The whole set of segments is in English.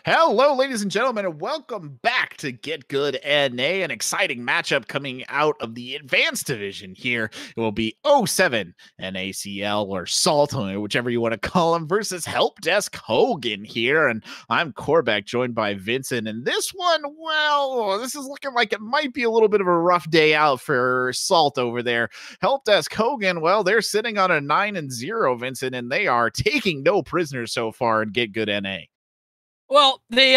Hello, ladies and gentlemen, and welcome back to Get Good NA, an exciting matchup coming out of the Advanced Division here. It will be 07 NaCl or Salt, whichever you want to call him, versus Helpdesk Hogan here. And I'm Corbeck, joined by Vincent. And this one, well, this is looking like it might be a little bit of a rough day out for Salt over there. Helpdesk Hogan, well, they're sitting on a 9-0, Vincent, and they are taking no prisoners so far in Get Good NA. Well, they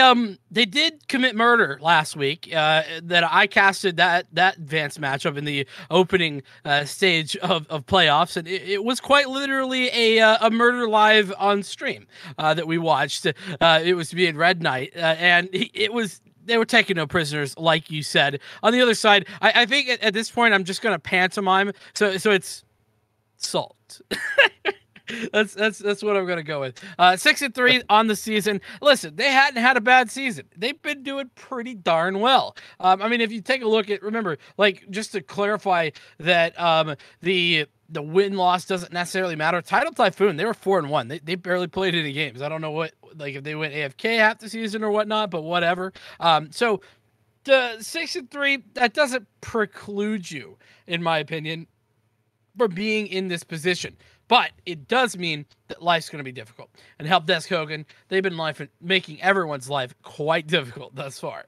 did commit murder last week. That I casted that advanced matchup in the opening stage of playoffs, and it was quite literally a murder live on stream that we watched. It was being Red Knight, and it was. They were taking no prisoners, like you said. On the other side, I think at this point I'm just gonna pantomime. So it's Salt. That's what I'm gonna go with. 6-3 on the season. Listen, they hadn't had a bad season. They've been doing pretty darn well. I mean, if you take a look at, remember, like, just to clarify that the win-loss doesn't necessarily matter. Title Typhoon, they were 4-1. They barely played any games. I don't know what, like, if they went AFK half the season or whatnot, but whatever. So the 6-3, that doesn't preclude you, in my opinion, from being in this position. But it does mean that life's going to be difficult. And Helpdesk Hogan, they've been making everyone's life quite difficult thus far.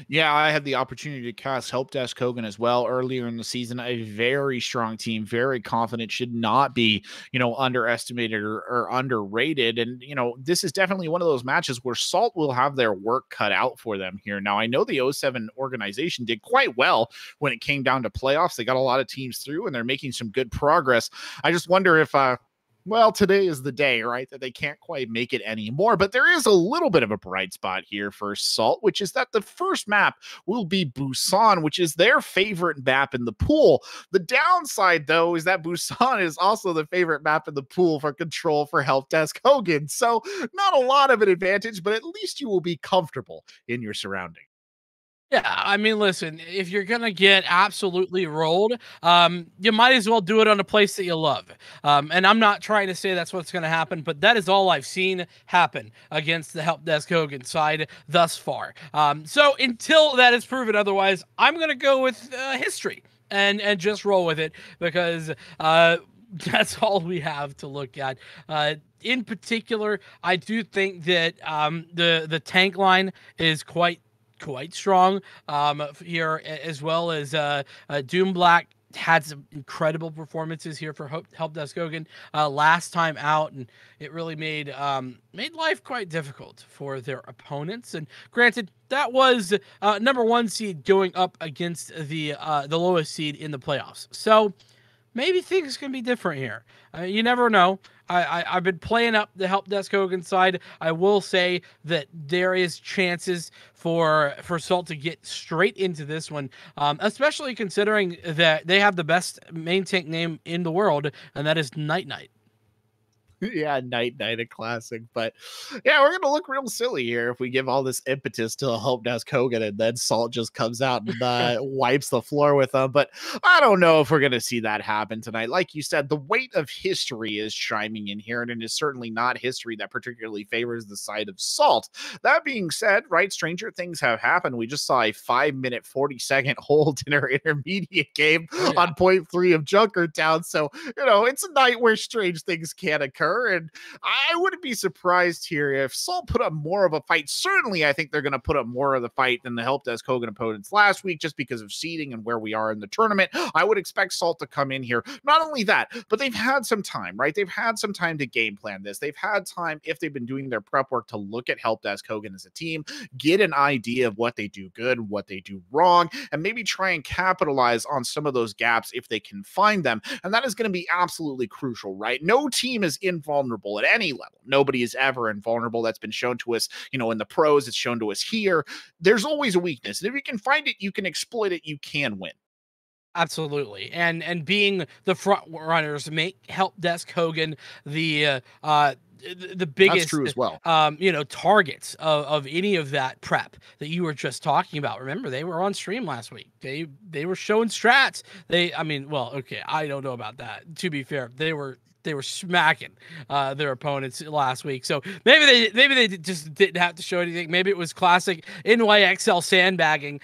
Yeah, I had the opportunity to cast Helpdesk Hogan as well earlier in the season. A very strong team, very confident, should not be, underestimated or underrated. And, this is definitely one of those matches where Salt will have their work cut out for them here. Now, I know the 07 organization did quite well when it came down to playoffs. They got a lot of teams through and they're making some good progress. I just wonder if, well, today is the day, right, that they can't quite make it anymore. But there is a little bit of a bright spot here for Salt, which is that the first map will be Busan, which is their favorite map in the pool. The downside, though, is that Busan is also the favorite map in the pool for control for Helpdesk Hogan. So not a lot of an advantage, but at least you will be comfortable in your surroundings. Yeah, I mean, listen, if you're going to get absolutely rolled, you might as well do it on a place that you love. And I'm not trying to say that's what's going to happen, but that is all I've seen happen against the Helpdesk Hogan side thus far. So until that is proven otherwise, I'm going to go with history and just roll with it because that's all we have to look at. In particular, I do think that the tank line is quite strong here, as well as Doom Black had some incredible performances here for Helpdesk Hogan last time out, and it really made life quite difficult for their opponents. And granted, that was number 1 seed going up against the lowest seed in the playoffs, so maybe things can be different here. You never know. I've been playing up the Helpdesk Hogan side. I will say that there is chances for Salt to get straight into this one, especially considering that they have the best main tank name in the world, and that is Night Knight. Yeah, Night, a classic. But yeah, we're gonna look real silly here if we give all this impetus to a Helpdesk Hogan and then Salt just comes out and wipes the floor with them. But I don't know if we're gonna see that happen tonight. Like you said, the weight of history is chiming in here, and it is certainly not history that particularly favors the side of Salt. That being said, right, stranger things have happened. We just saw a 5-minute 40-second hold in our intermediate game on point 3 of Junkertown. So it's a night where strange things can occur. And I wouldn't be surprised here if Salt put up more of a fight. Certainly, I think they're going to put up more of the fight than the Helpdesk Hogan opponents last week, just because of seeding and where we are in the tournament. I would expect Salt to come in here. Not only that, but they've had some time, right? They've had some time to game plan this. They've had time, if they've been doing their prep work, to look at Helpdesk Hogan as a team, get an idea of what they do good, what they do wrong, and maybe try and capitalize on some of those gaps if they can find them. And that is going to be absolutely crucial, right? No team is invulnerable at any level. Nobody is ever invulnerable. That's been shown to us, in the pros. It's shown to us here. There's always a weakness. And if you can find it, you can exploit it, you can win. Absolutely. And being the front runners make Helpdesk Hogan the biggest, that's true as well. Targets of any of that prep that you were just talking about. Remember, they were on stream last week. They were showing strats. I don't know about that. To be fair, they were they were smacking their opponents last week. So maybe they just didn't have to show anything. Maybe it was classic NYXL sandbagging,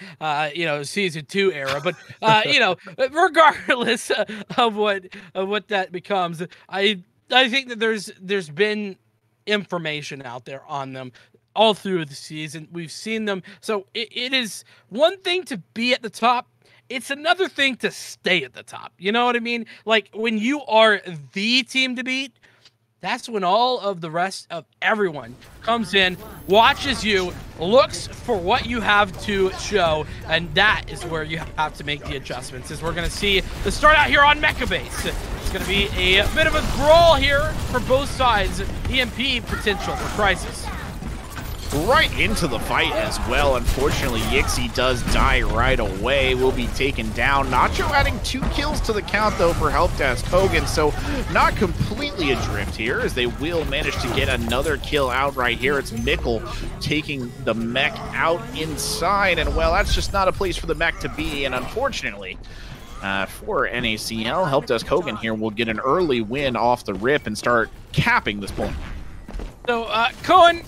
season 2 era. But regardless of what that becomes, I think that there's been information out there on them all through the season. We've seen them. So it is one thing to be at the top. It's another thing to stay at the top. You know what I mean? Like, when you are the team to beat, that's when all of the rest of everyone comes in, watches you, looks for what you have to show, and that is where you have to make the adjustments. As we're going to see the start out here on Mecha Base. It's going to be a bit of a brawl here for both sides. EMP potential for Crisis. Right into the fight as well. Unfortunately, Yixi does die right away. Will be taken down. NaCl adding 2 kills to the count, though, for Helpdesk Hogan, so not completely adrift here, as they will manage to get another kill out right here. It's NaCl taking the mech out inside, and, well, that's just not a place for the mech to be, and unfortunately, for NaCl, Helpdesk Hogan here will get an early win off the rip and start capping this point. So, Cohen,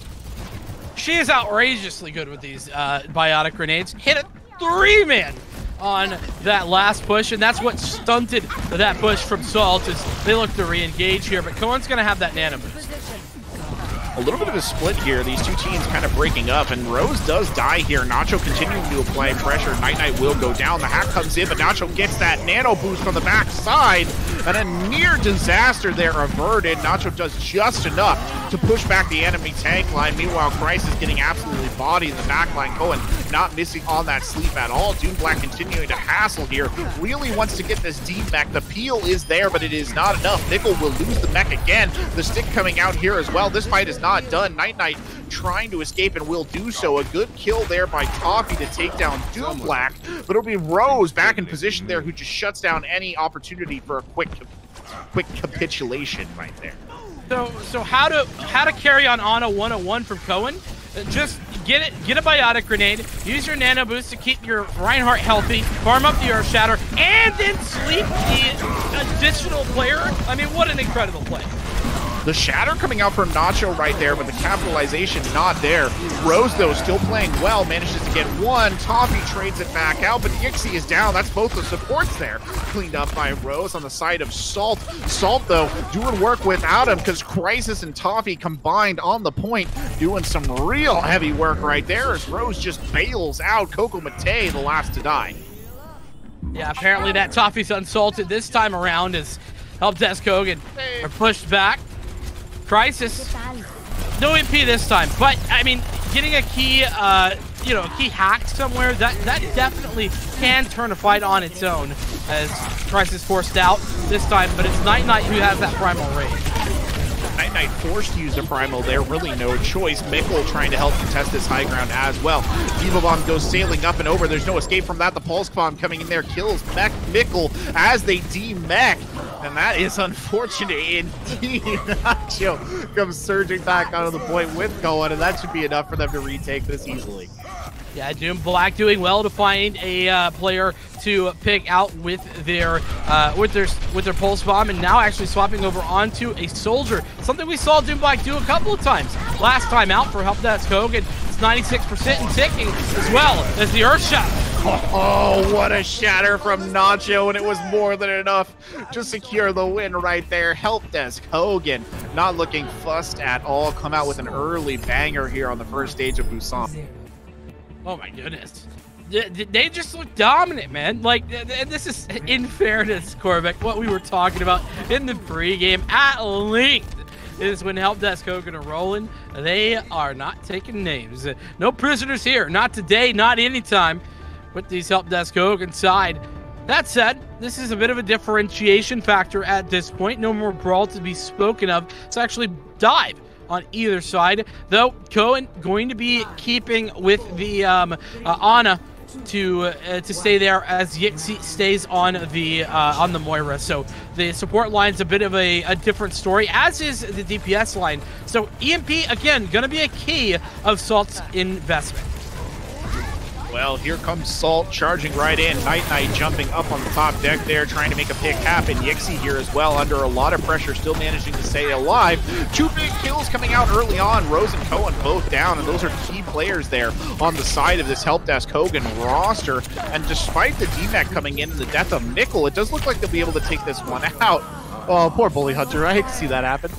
she is outrageously good with these biotic grenades. Hit a 3-man on that last push, and that's what stunted that push from Salt as they look to re-engage here. But Cohen's going to have that nano boost. A little bit of a split here. These two teams kind of breaking up, and Rose does die here. NaCl continuing to apply pressure. Night will go down. The hack comes in, but NaCl gets that nano boost from the back side, and a near disaster there averted. NaCl does just enough to push back the enemy tank line. Meanwhile, Crisis getting absolutely bodied in the back line. Cohen not missing on that sleep at all. Doom Black continuing to hassle here. Really wants to get this deep mech. The peel is there, but it is not enough. NaCl will lose the mech again. The stick coming out here as well. This fight is not done. Night trying to escape and will do so. A good kill there by Toffee to take down Doom Black, but it'll be Rose back in position there, who just shuts down any opportunity for a quick capitulation right there. So how to carry on Ana 101 from Cohen? Just get a biotic grenade, use your nano boost to keep your Reinhardt healthy, farm up the Earth Shatter, and then sleep the additional player. I mean, what an incredible play. The shatter coming out from NaCl right there, but the capitalization not there. Rose, though, still playing well, manages to get one. Toffee trades it back out, but Yixi is down. That's both the supports there. Cleaned up by Rose on the side of Salt. Salt, though, doing work without him, because Crisis and Toffee combined on the point, doing some real heavy work right there, as Rose just bails out Coco Mate, the last to die. Yeah, apparently that Toffee's unsalted this time around as Helpdesk Hogan are pushed back. Crisis, no EMP this time, but I mean, getting a key, a key hack somewhere, that definitely can turn a fight on its own, as Crisis forced out this time, but it's Night who has that primal rage. Night forced to use the primal there, really no choice. NaCl trying to help contest this high ground as well. Diva Bomb goes sailing up and over. There's no escape from that. The Pulse Bomb coming in there kills NaCl as they de-mech. And that is unfortunate indeed. NaCl comes surging back onto the point with Cohen, and that should be enough for them to retake this easily. Yeah, Doom Black doing well to find a player to pick out with their pulse bomb, and now actually swapping over onto a soldier. Something we saw Doom Black do a couple of times last time out for Helpdesk Hogan. It's 96% and ticking as well as the Earth Shot. Oh, what a shatter from NaCl, and it was more than enough to secure the win right there. Helpdesk Hogan not looking fussed at all. Come out with an early banger here on the first stage of Busan. Oh my goodness. They just look dominant, man. Like, this is, in fairness, Corvette, what we were talking about in the pregame at length is when Helpdesk Hogan are rolling. They are not taking names. No prisoners here. Not today, not anytime with these Helpdesk Hogan side. That said, this is a bit of a differentiation factor at this point. No more brawl to be spoken of. So actually dive on either side, though Cohen going to be keeping with the Ana to stay there as Yixi stays on the Moira. So the support line's a bit of a different story, as is the DPS line. So EMP again gonna be a key of Salt's investment. Well, here comes Salt charging right in. Night jumping up on the top deck there, trying to make a pick happen. Yixi here as well, under a lot of pressure, still managing to stay alive. 2 big kills coming out early on. Rose and Cohen both down, and those are key players there on the side of this Helpdesk Hogan roster. And despite the DMAC coming in and the death of NaCl, it does look like they'll be able to take this one out. Oh, poor Bully Hunter. I hate to see that happen.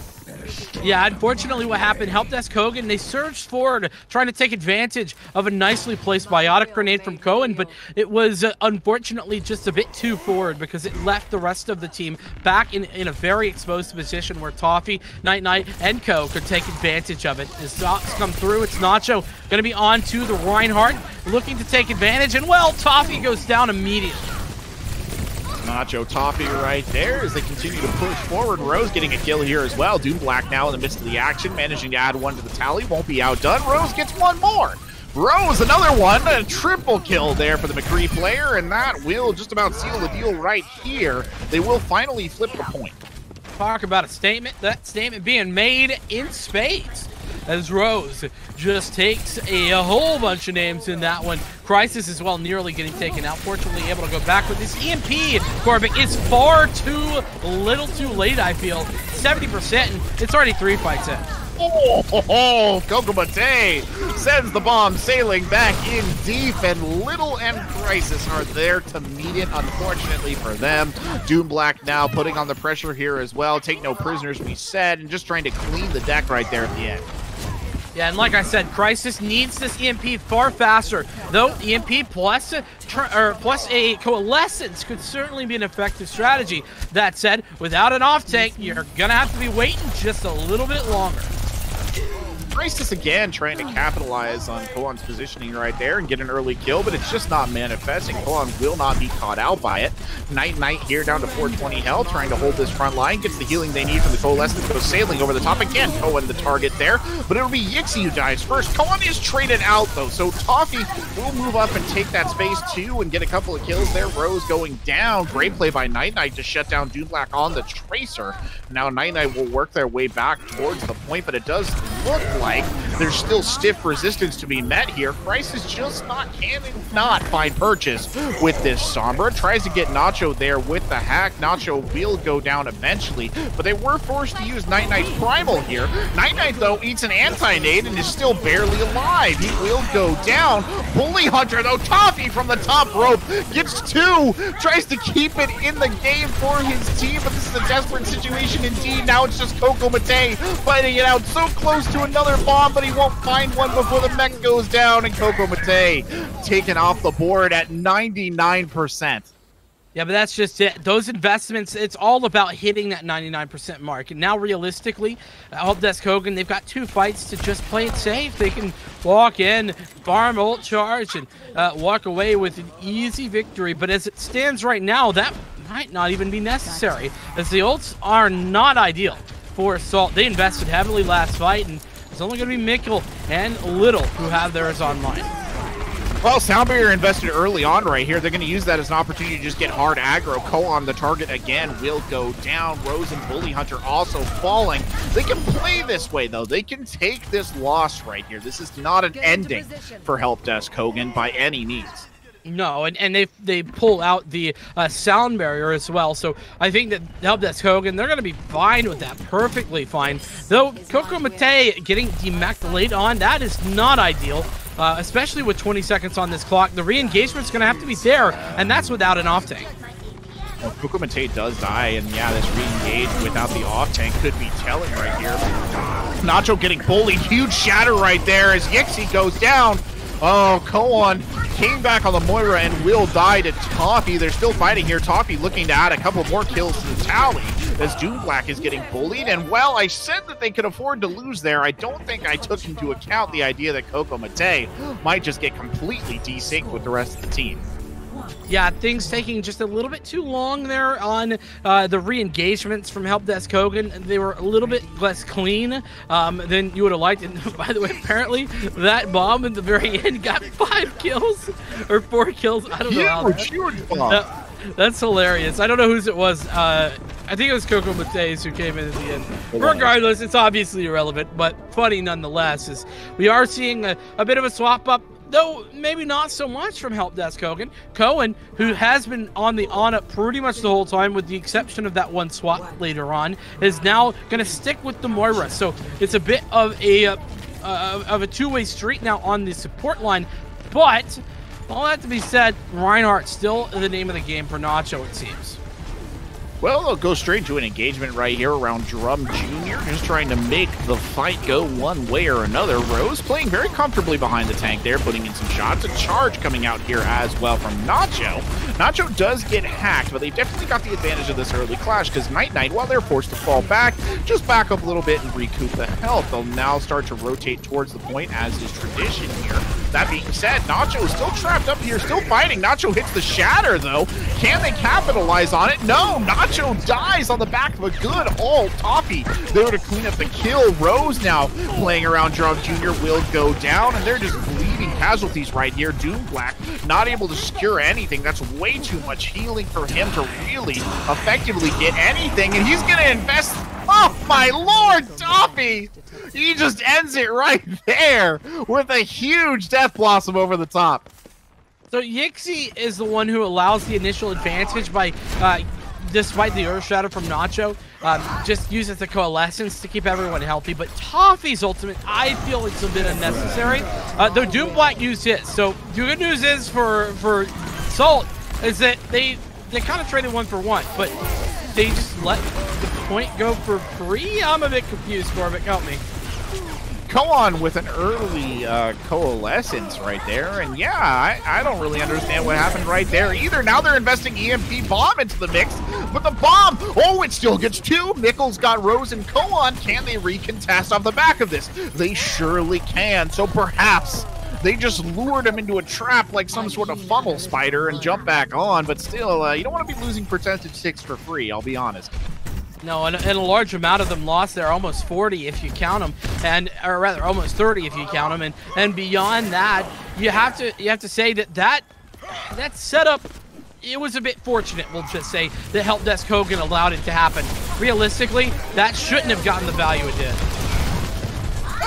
Yeah, unfortunately what happened, Helpdesk Hogan, they surged forward trying to take advantage of a nicely placed biotic grenade from Cohen, but it was unfortunately just a bit too forward because it left the rest of the team back in a very exposed position where Toffee, Night, and Co could take advantage of it. As dots come through, it's NaCl going to be on to the Reinhardt, looking to take advantage, and well, Toffee goes down immediately. NaCl Toffee right there as they continue to push forward. Rose getting a kill here as well. Doomblack now in the midst of the action, managing to add one to the tally. Won't be outdone. Rose gets one more. Rose, another one. A triple kill there for the McCree player, and that will just about seal the deal right here. They will finally flip the point. Talk about a statement. That statement being made in spades, as Rose just takes a whole bunch of names in that one. Crisis as well, nearly getting taken out. Fortunately, able to go back with this EMP. Corbin is far too little too late, I feel. 70%, and it's already 3 fights in. Oh, Kokomate sends the bomb sailing back in deep, and Little and Crisis are there to meet it, unfortunately for them. Doomblack now putting on the pressure here as well. Take no prisoners, we said, and just trying to clean the deck right there at the end. Yeah, and like I said, Crisis needs this EMP far faster. Though EMP plus a Coalescence could certainly be an effective strategy. That said, without an off-tank, you're going to have to be waiting just a little bit longer. Crisis again trying to capitalize on Koan's positioning right there and get an early kill, but it's just not manifesting. Koan will not be caught out by it. Night here down to 420 health, trying to hold this front line, gets the healing they need from the Coalescence, goes sailing over the top again. Koan the target there, but it'll be Yixi who dies first. Koan is traded out though, so Toffee will move up and take that space too and get a couple of kills there. Rose going down. Great play by Night to shut down Doomblack on the Tracer. Now Night will work their way back towards the point, but it does look like there's still stiff resistance to be met here. Crisis just cannot find purchase with this Sombra. Tries to get NaCl there with the hack. NaCl will go down eventually, but they were forced to use Night's Primal here. Night though eats an anti-nade and is still barely alive. He will go down. Bully Hunter though, Toffee from the top rope gets 2. Tries to keep it in the game for his team, but this is a desperate situation indeed. Now it's just Kokomate fighting it out, so close to another bomb, but he won't find one before the mech goes down, and Kokomate taken off the board at 99%. Yeah, but that's just it. Those investments, it's all about hitting that 99% mark. And now, realistically, Helpdesk Hogan, they've got 2 fights to just play it safe. They can walk in, farm ult charge, and walk away with an easy victory. But as it stands right now, that might not even be necessary, as the ults are not ideal for Salt. They invested heavily last fight, and it's only going to be NaCl and Little who have theirs online. Well, Soundbarrier invested early on right here. They're going to use that as an opportunity to just get hard aggro. Koan, the target again, will go down. Rose and Bully Hunter also falling. They can play this way, though. They can take this loss right here. This is not an ending for Helpdesk Hogan by any means. No, and they pull out the sound barrier as well, so I think that Helpdesk Hogan, they're going to be fine with that, perfectly fine. Though Kokomate getting demacked late on, that is not ideal, especially with 20 seconds on this clock. The re-engagement's going to have to be there, and that's without an off-tank. Well, Kokomate does die, and yeah, this re-engage without the off-tank could be telling right here. NaCl getting bullied, huge shatter right there as Yixi goes down. Oh, Koan came back on the Moira and will die to Toffee. They're still fighting here. Toffee looking to add a couple more kills to the tally as Doomblack is getting bullied. And, well, I said that they could afford to lose there. I don't think I took into account the idea that Kokomate might just get completely desynced with the rest of the team. Yeah, things taking just a little bit too long there on the re-engagements from Helpdesk Hogan. They were a little bit less clean than you would have liked. And by the way, apparently that bomb at the very end got 5 kills or 4 kills. I don't know how that's hilarious. I don't know whose it was. I think it was Kokomate who came in at the end. Regardless, it's obviously irrelevant, but funny nonetheless. Is we are seeing a bit of a swap up though maybe not so much from Helpdesk Hogan. Cohen, who has been on the on-up pretty much the whole time, with the exception of that one swap later on, is now going to stick with the Moira. So it's a bit of a two-way street now on the support line. But all that to be said, Reinhardt still the name of the game for NaCl, it seems. Well, they'll go straight to an engagement right here around Drum Jr., just trying to make the fight go one way or another. Rose playing very comfortably behind the tank there, putting in some shots. A charge coming out here as well from NaCl. NaCl does get hacked, but they definitely got the advantage of this early clash, because Night, while they're forced to fall back, just back up a little bit and recoup the health. They'll now start to rotate towards the point, as is tradition here. That being said, NaCl is still trapped up here, still fighting. NaCl hits the shatter, though. Can they capitalize on it? No! NaCl dies on the back of a good ult. Toffee there to clean up the kill. Rose now playing around Drum Jr. will go down, and they're just bleeding casualties right here. Doom Black not able to secure anything. That's way too much healing for him to really effectively get anything, and he's going to invest. Oh my lord, Toffee! He just ends it right there with a huge Death Blossom over the top. So Yixi is the one who allows the initial advantage by, despite the Earth Shadow from NaCl, just uses the Coalescence to keep everyone healthy. But Toffee's ultimate, I feel it's a bit unnecessary. Though Doom Black used his. So the good news is for Salt is that they kind of traded 1-for-1, but they just let the point go for free? I'm a bit confused, Corvic. Help me. Koan with an early Coalescence right there, and yeah, I don't really understand what happened right there either. Now they're investing EMP Bomb into the mix, but the bomb, oh, it still gets two. NaCl's got Rose and Koan. Can they recontest off the back of this? They surely can, so perhaps they just lured him into a trap like some sort of funnel spider and jump back on, but still, you don't want to be losing percentage 6 for free, I'll be honest. No, and a large amount of them lost there, almost 40 if you count them, or rather almost 30 if you count them, and beyond that, you have to say that setup, it was a bit fortunate, we'll just say, that Helpdesk Hogan allowed it to happen. Realistically, that shouldn't have gotten the value it did.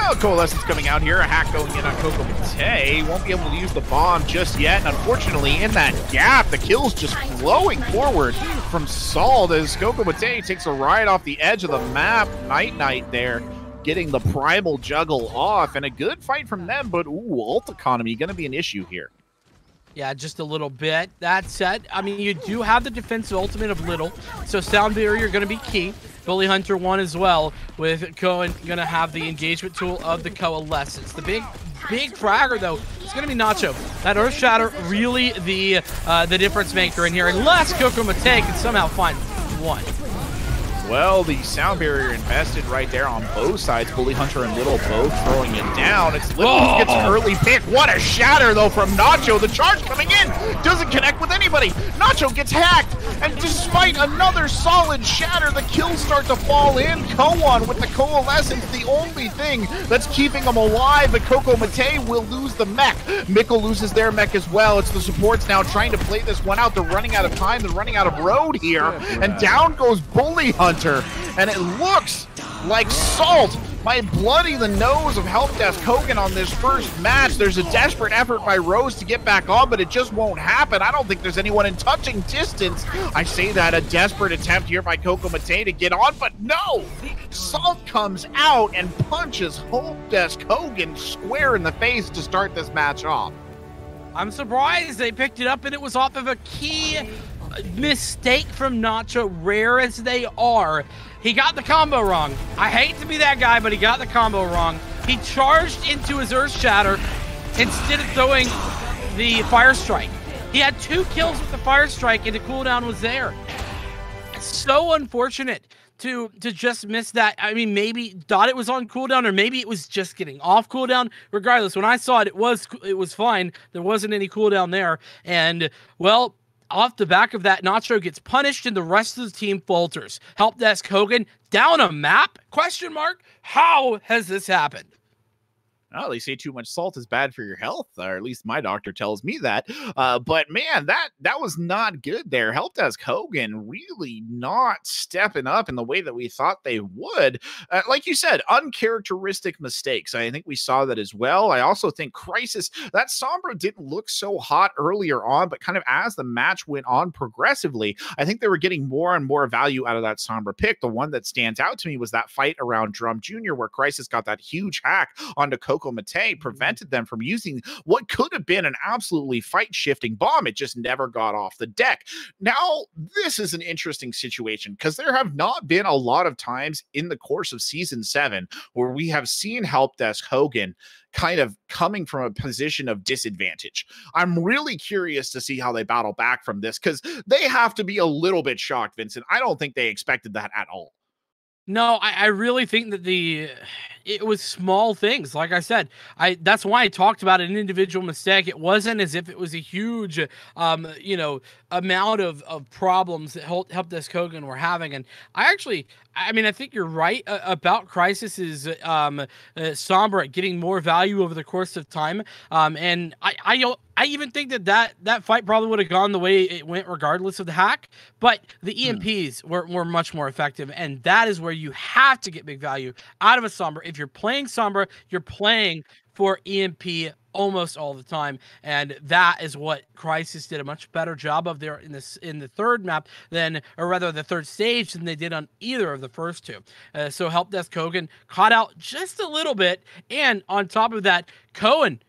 Oh, Coalescence coming out here, a hack going in on Coco Mate. Won't be able to use the bomb just yet, and unfortunately, in that gap, the kill's just flowing forward from Salt as Coco Mate takes a ride off the edge of the map. Night there, getting the primal juggle off, and a good fight from them, but ooh, ult economy gonna be an issue here. Yeah, just a little bit. That said, I mean, you do have the defensive ultimate of Little, so Sound Barrier going to be key. Bully Hunter 1 as well, with Cohen going to have the engagement tool of the Coalescence. The big fragger, though, is going to be NaCl. That Earth Shatter really the difference maker in here, unless Coco Mate can somehow find one. Well, the Sound Barrier invested right there on both sides. Bully Hunter and Little both throwing it down. It's Little who gets an early pick. What a shatter, though, from NaCl. The charge coming in doesn't connect with anybody. NaCl gets hacked, and despite another solid shatter, the kills start to fall in. Koan with the Coalescence, the only thing that's keeping him alive, but Coco Mate will lose the mech. NaCl loses their mech as well. It's the supports now trying to play this one out. They're running out of time. They're running out of road here, and down goes Bully Hunter. And it looks like Salt might bloody the nose of Helpdesk Hogan on this first match. There's a desperate effort by Rose to get back on, but it just won't happen. I don't think there's anyone in touching distance. I say that, a desperate attempt here by Coco Mate to get on, but no! Salt comes out and punches Helpdesk Hogan square in the face to start this match off. I'm surprised they picked it up, and it was off of a key mistake from NaCl, rare as they are. He got the combo wrong. I hate to be that guy, but he got the combo wrong. He charged into his Earth Shatter instead of throwing the Fire Strike. He had 2 kills with the Fire Strike, and the cooldown was there. It's so unfortunate to just miss that. I mean, maybe thought it was on cooldown, or maybe it was just getting off cooldown. Regardless, when I saw it, it was fine. There wasn't any cooldown there, and well, off the back of that, NaCl gets punished and the rest of the team falters. Helpdesk Hogan down a map? Question mark? How has this happened? Oh, they say too much salt is bad for your health, or at least my doctor tells me that. But man, that was not good there. Helpdesk Hogan really not stepping up in the way that we thought they would. Like you said, uncharacteristic mistakes. I think we saw that as well. I also think Crisis, that Sombra didn't look so hot earlier on, but kind of as the match went on progressively, I think they were getting more and more value out of that Sombra pick. The one that stands out to me was that fight around Drum Jr., where Crisis got that huge hack onto Coco Mate, prevented them from using what could have been an absolutely fight-shifting bomb. It just never got off the deck. Now, this is an interesting situation because there have not been a lot of times in the course of Season 7 where we have seen Helpdesk Hogan kind of coming from a position of disadvantage. I'm really curious to see how they battle back from this because they have to be a little bit shocked, Vincent. I don't think they expected that at all. No, I really think that it was small things. Like I said, that's why I talked about an individual mistake. It wasn't as if it was a huge, amount of problems that Helpdesk Hogan were having. And I mean, I think you're right about Crisis's Sombra getting more value over the course of time. And I even think that fight probably would have gone the way it went regardless of the hack, but the EMPs were much more effective, and that is where you have to get big value out of a Sombra. If you're playing Sombra, you're playing for EMP almost all the time, and that is what Crisis did a much better job of there in the third map or rather the third stage than they did on either of the first two. So Helpdesk Hogan caught out just a little bit, and on top of that, Cohen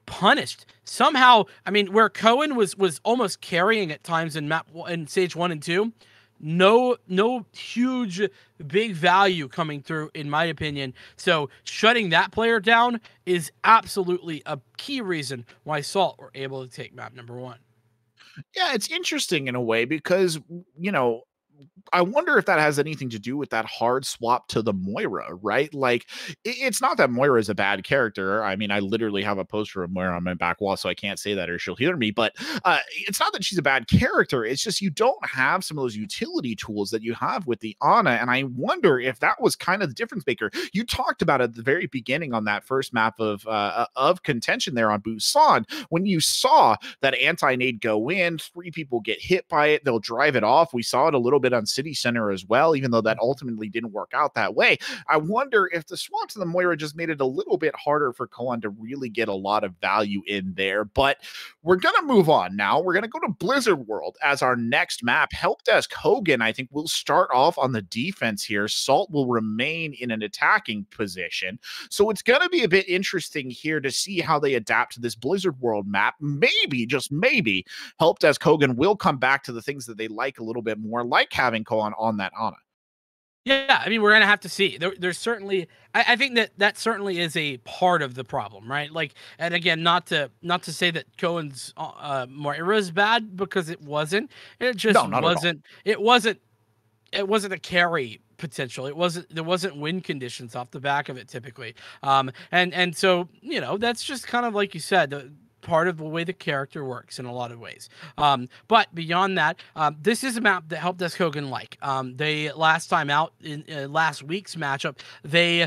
punished somehow. I mean, where Cohen was almost carrying at times in stage 1 and 2, no huge big value coming through, in my opinion. So shutting that player down is absolutely a key reason why Salt were able to take map number 1. Yeah, it's interesting in a way because, I wonder if that has anything to do with that hard swap to the Moira, right? Like, it's not that Moira is a bad character. I mean, I literally have a poster of Moira on my back wall, so I can't say that or she'll hear me. But it's not that she's a bad character. It's just you don't have some of those utility tools that you have with the Ana. And I wonder if that was kind of the difference maker. You talked about it at the very beginning on that first map of contention there on Busan, when you saw that anti-nade go in, 3 people get hit by it, they'll drive it off. We saw it a little bit on City Center as well, even though that ultimately didn't work out that way. I wonder if the swap to the Moira just made it a little bit harder for Koan to really get a lot of value in there. But we're going to move on now. We're going to go to Blizzard World as our next map. Helpdesk Hogan, I think, will start off on the defense here. Salt will remain in an attacking position. So it's going to be a bit interesting here to see how they adapt to this Blizzard World map. Maybe, just maybe, Helpdesk Hogan will come back to the things that they like a little bit more, like having Koan on that Ana. Yeah, I mean, we're gonna have to see. There's certainly, I think that certainly is a part of the problem, right? Like, and again, not to say that Cohen's Moira is bad, because it wasn't. It just wasn't. It wasn't a carry potential. There wasn't win conditions off the back of it typically. And so that's just kind of like you said, part of the way the character works in a lot of ways. But beyond that, this is a map that Helpdesk Hogan like. They last time out in last week's matchup, they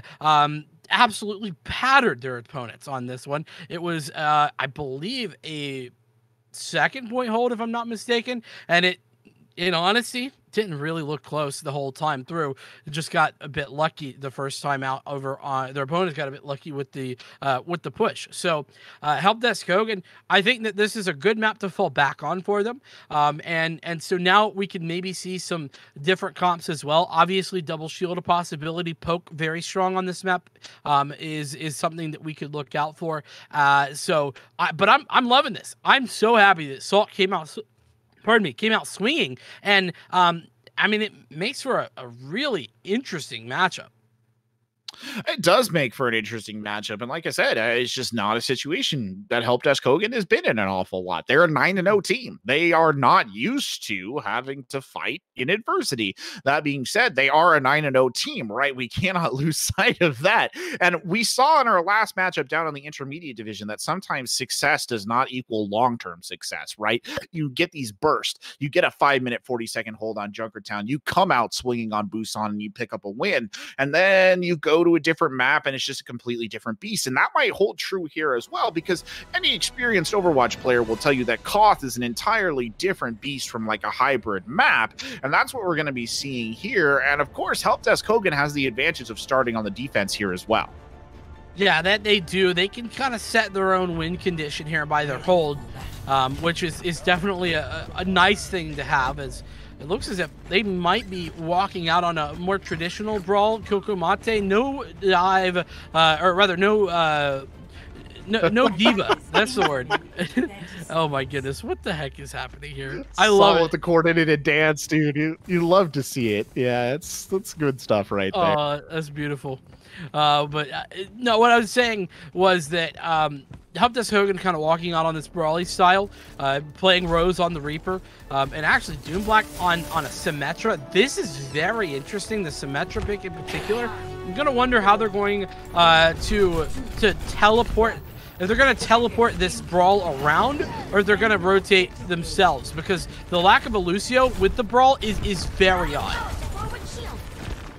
absolutely pattered their opponents on this one. It was, I believe, a second point hold, if I'm not mistaken, and it, in honesty, didn't really look close the whole time through. It just got a bit lucky the first time out over on their opponents, got a bit lucky with the push. So Helpdesk Hogan, I think that this is a good map to fall back on for them. And so now we can maybe see some different comps as well. Obviously, double shield a possibility. Poke very strong on this map is something that we could look out for. But I'm loving this. I'm so happy that Salt came out swinging. And, I mean, it makes for a really interesting matchup. It does make for an interesting matchup. And like I said, it's just not a situation that Helpdesk Hogan has been in an awful lot. They're a 9-0 team. They are not used to having to fight in adversity. That being said, they are a 9-0 team, right? We cannot lose sight of that. And we saw in our last matchup down on the intermediate division that sometimes success does not equal long-term success, right? You get these bursts. You get a 5-minute, 40-second hold on Junkertown. You come out swinging on Busan and you pick up a win. And then you go to a different map and it's just a completely different beast. And that might hold true here as well, because any experienced Overwatch player will tell you that Koth is an entirely different beast from like a hybrid map. And that's what we're going to be seeing here. And of course, Helpdesk Hogan has the advantage of starting on the defense here as well. Yeah, that they do. They can kind of set their own win condition here by their hold, which is definitely a nice thing to have, as it looks as if they might be walking out on a more traditional brawl. Kokomate, no dive, or rather no diva. That's the word. Oh my goodness, what the heck is happening here? I love it. With the coordinated dance, dude. You love to see it. Yeah, that's good stuff right there. Oh, that's beautiful. But no, what I was saying was that Helpdesk Hogan kind of walking out on this brawly style, playing Rose on the Reaper, and actually Doomblack on a Symmetra. This is very interesting, the Symmetra pick in particular. I'm gonna wonder how they're going to teleport. If they're going to teleport this brawl around, or if they're going to rotate themselves, because the lack of a Lucio with the brawl is very odd.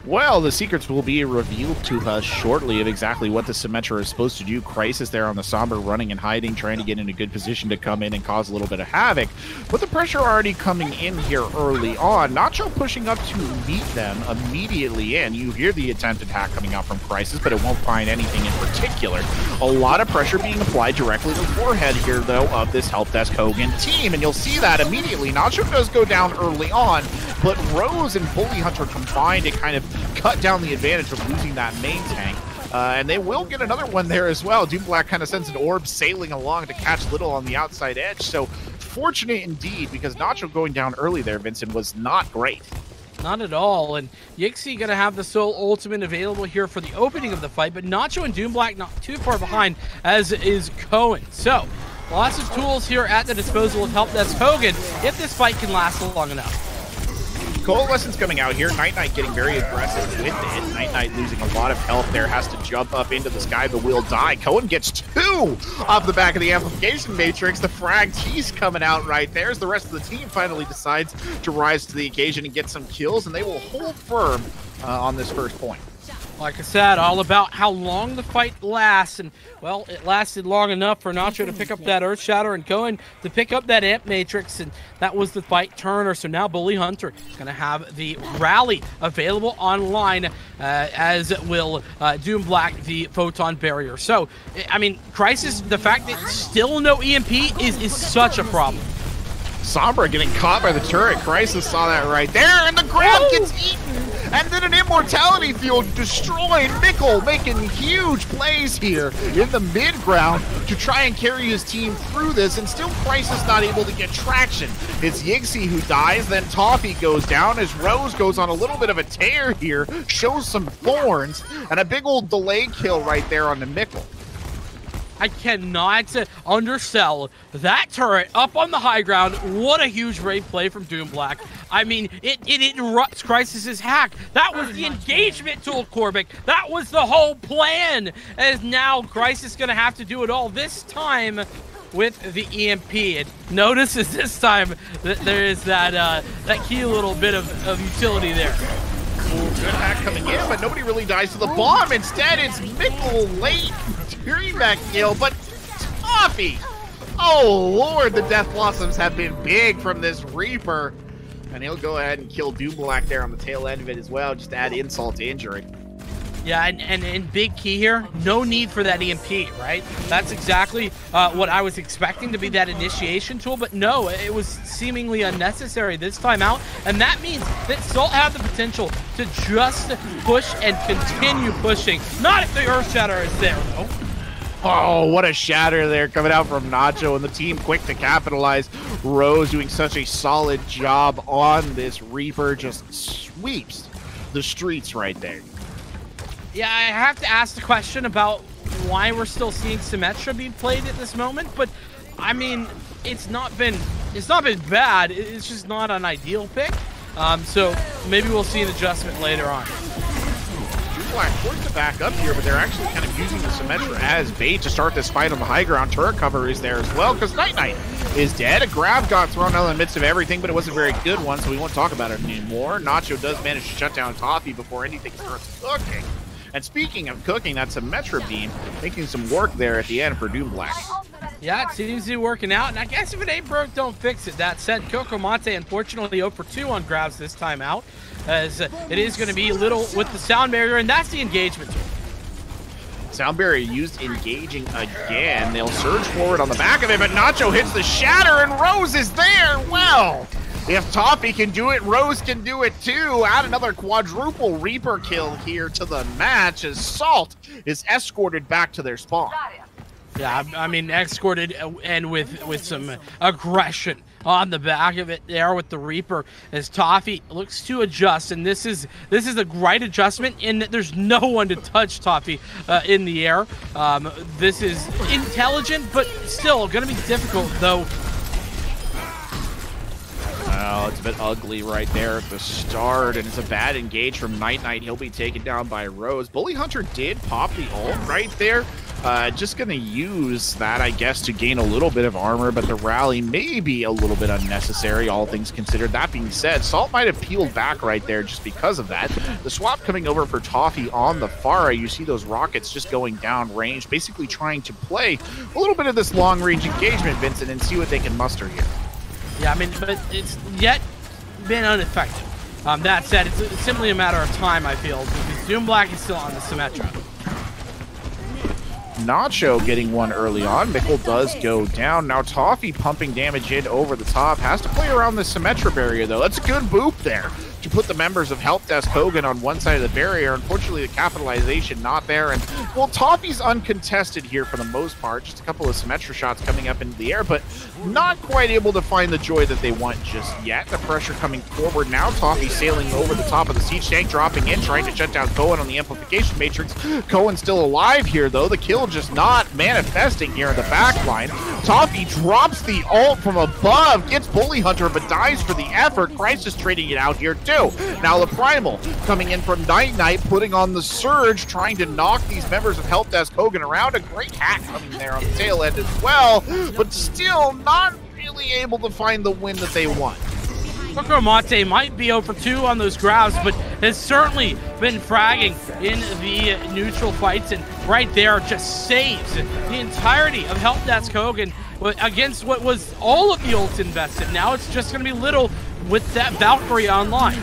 Well, the secrets will be revealed to us shortly of exactly what the Symmetra is supposed to do. Crisis there on the Sombra, running and hiding, trying to get in a good position to come in and cause a little bit of havoc. But the pressure already coming in here early on. NaCl pushing up to meet them immediately in. You hear the attempted hack coming out from Crisis, but it won't find anything in particular. A lot of pressure being applied directly to the forehead here, though, of this Helpdesk Hogan team. And you'll see that immediately. NaCl does go down early on, but Rose and Bully Hunter combined to kind of cut down the advantage of losing that main tank. And they will get another one there as well. Doomblack kind of sends an orb sailing along to catch Little on the outside edge. So fortunate indeed, because NaCl going down early there, Vincent, was not great. Not at all. And Yixi going to have the sole ultimate available here for the opening of the fight, but NaCl and Doomblack not too far behind, as is Cohen. So lots of tools here at the disposal of Helpdesk Hogan if this fight can last long enough. Coalescence coming out here. Night getting very aggressive with it. Night losing a lot of health there. Has to jump up into the sky, but will die. Cohen gets 2 off the back of the amplification matrix. The frag tease coming out right there as the rest of the team finally decides to rise to the occasion and get some kills, and they will hold firm on this first point. Like I said, all about how long the fight lasts, and well, it lasted long enough for NaCl to pick up that Earth Shatter and Cohen to pick up that Amp Matrix, and that was the fight turner. So now Bully Hunter is going to have the rally available online, as will Doomblack the Photon Barrier. So, I mean, Crisis, the fact that still no EMP is such a problem. Sombra getting caught by the turret. Crisis saw that right there, and the grab gets eaten. And then an immortality field destroyed. NaCl making huge plays here in the mid ground to try and carry his team through this, and still Crisis not able to get traction. It's Yixi who dies, then Toffee goes down as Rose goes on a little bit of a tear here, shows some thorns, and a big old delay kill right there on the NaCl. I cannot undersell that turret up on the high ground. What a huge raid play from Doomblack. I mean, it interrupts Crisis's hack. That was the engagement tool, Korvik. That was the whole plan. As now Crisis going to have to do it all this time with the EMP. And notice is this time that there is that key little bit of utility there. Ooh, good hack coming in, but nobody really dies to the bomb. Instead, it's NaCl late during that kill, but Toffee! Oh, Lord, the Death Blossoms have been big from this Reaper. And he'll go ahead and kill Doomblack there on the tail end of it as well, just to add insult to injury. Yeah, and big key here, no need for that EMP, right? That's exactly what I was expecting to be that initiation tool, but no, it was seemingly unnecessary this time out, and that means that Salt had the potential to just push and continue pushing. Not if the Earth Shatter is there, though. Oh, what a shatter there coming out from NaCl, and the team quick to capitalize. Rose doing such a solid job on this Reaper, just sweeps the streets right there. Yeah, I have to ask the question about why we're still seeing Symmetra being played at this moment, but I mean, it's not been bad. It's just not an ideal pick. So maybe we'll see an adjustment later on. Doomblack forced to back up here, but they're actually kind of using the Symmetra as bait to start this fight on the high ground. Turret cover is there as well, because Night is dead. A grab got thrown out in the midst of everything, but it wasn't a very good one, so we won't talk about it anymore. NaCl does manage to shut down Toffee before anything starts cooking. And speaking of cooking, that's a Metro Beam making some work there at the end for Doom Black. Yeah, it seems to be working out, and I guess if it ain't broke, don't fix it. That said, Kokomate unfortunately 0 for 2 on grabs this time out, as it is going to be little with the sound barrier, and that's the engagement tool. Sound barrier used engaging again. They'll surge forward on the back of it, but Nacho hits the shatter, and Rose is there. Well, if Toffee can do it, Rose can do it too. Add another quadruple Reaper kill here to the match as Salt is escorted back to their spawn. Yeah, I mean, escorted and with some aggression on the back of it there with the Reaper as Toffee looks to adjust, and this is a great adjustment in that there's no one to touch Toffee in the air. This is intelligent, but still going to be difficult, though. Oh, it's a bit ugly right there at the start, and it's a bad engage from Night. He'll be taken down by Rose. Bully Hunter did pop the ult right there. Just going to use that, I guess, to gain a little bit of armor, but the rally may be a little bit unnecessary, all things considered. That being said, Salt might have peeled back right there just because of that. The swap coming over for Toffee on the Pharah. You see those rockets just going down range, basically trying to play a little bit of this long-range engagement, Vincent, and see what they can muster here. Yeah, I mean, but it's yet been ineffective. That said, it's simply a matter of time, I feel, because Doom Black is still on the Symmetra. Nacho getting one early on. Mikkel does go down. Now Toffee pumping damage in over the top. Has to play around the Symmetra barrier, though. That's a good boop there to put the members of Helpdesk Hogan on one side of the barrier. Unfortunately, the capitalization not there. And, well, Toffee's uncontested here for the most part. Just a couple of Symmetra shots coming up into the air, but not quite able to find the joy that they want just yet. The pressure coming forward now. Toffee sailing over the top of the siege tank, dropping in, trying to shut down Cohen on the amplification matrix. Cohen still alive here, though. The kill just not manifesting here in the back line. Toffee drops the ult from above, gets Bully Hunter, but dies for the effort. Crisis trading it out here, too. Now the Primal coming in from Night, putting on the surge, trying to knock these members of Helpdesk Hogan around. A great hack coming there on the tail end as well, but still not really able to find the win that they want. Kokomate might be 0 for 2 on those grabs, but has certainly been fragging in the neutral fights, and right there just saves the entirety of Helpdesk Hogan against what was all of the ult invested. Now it's just going to be little with that Valkyrie online.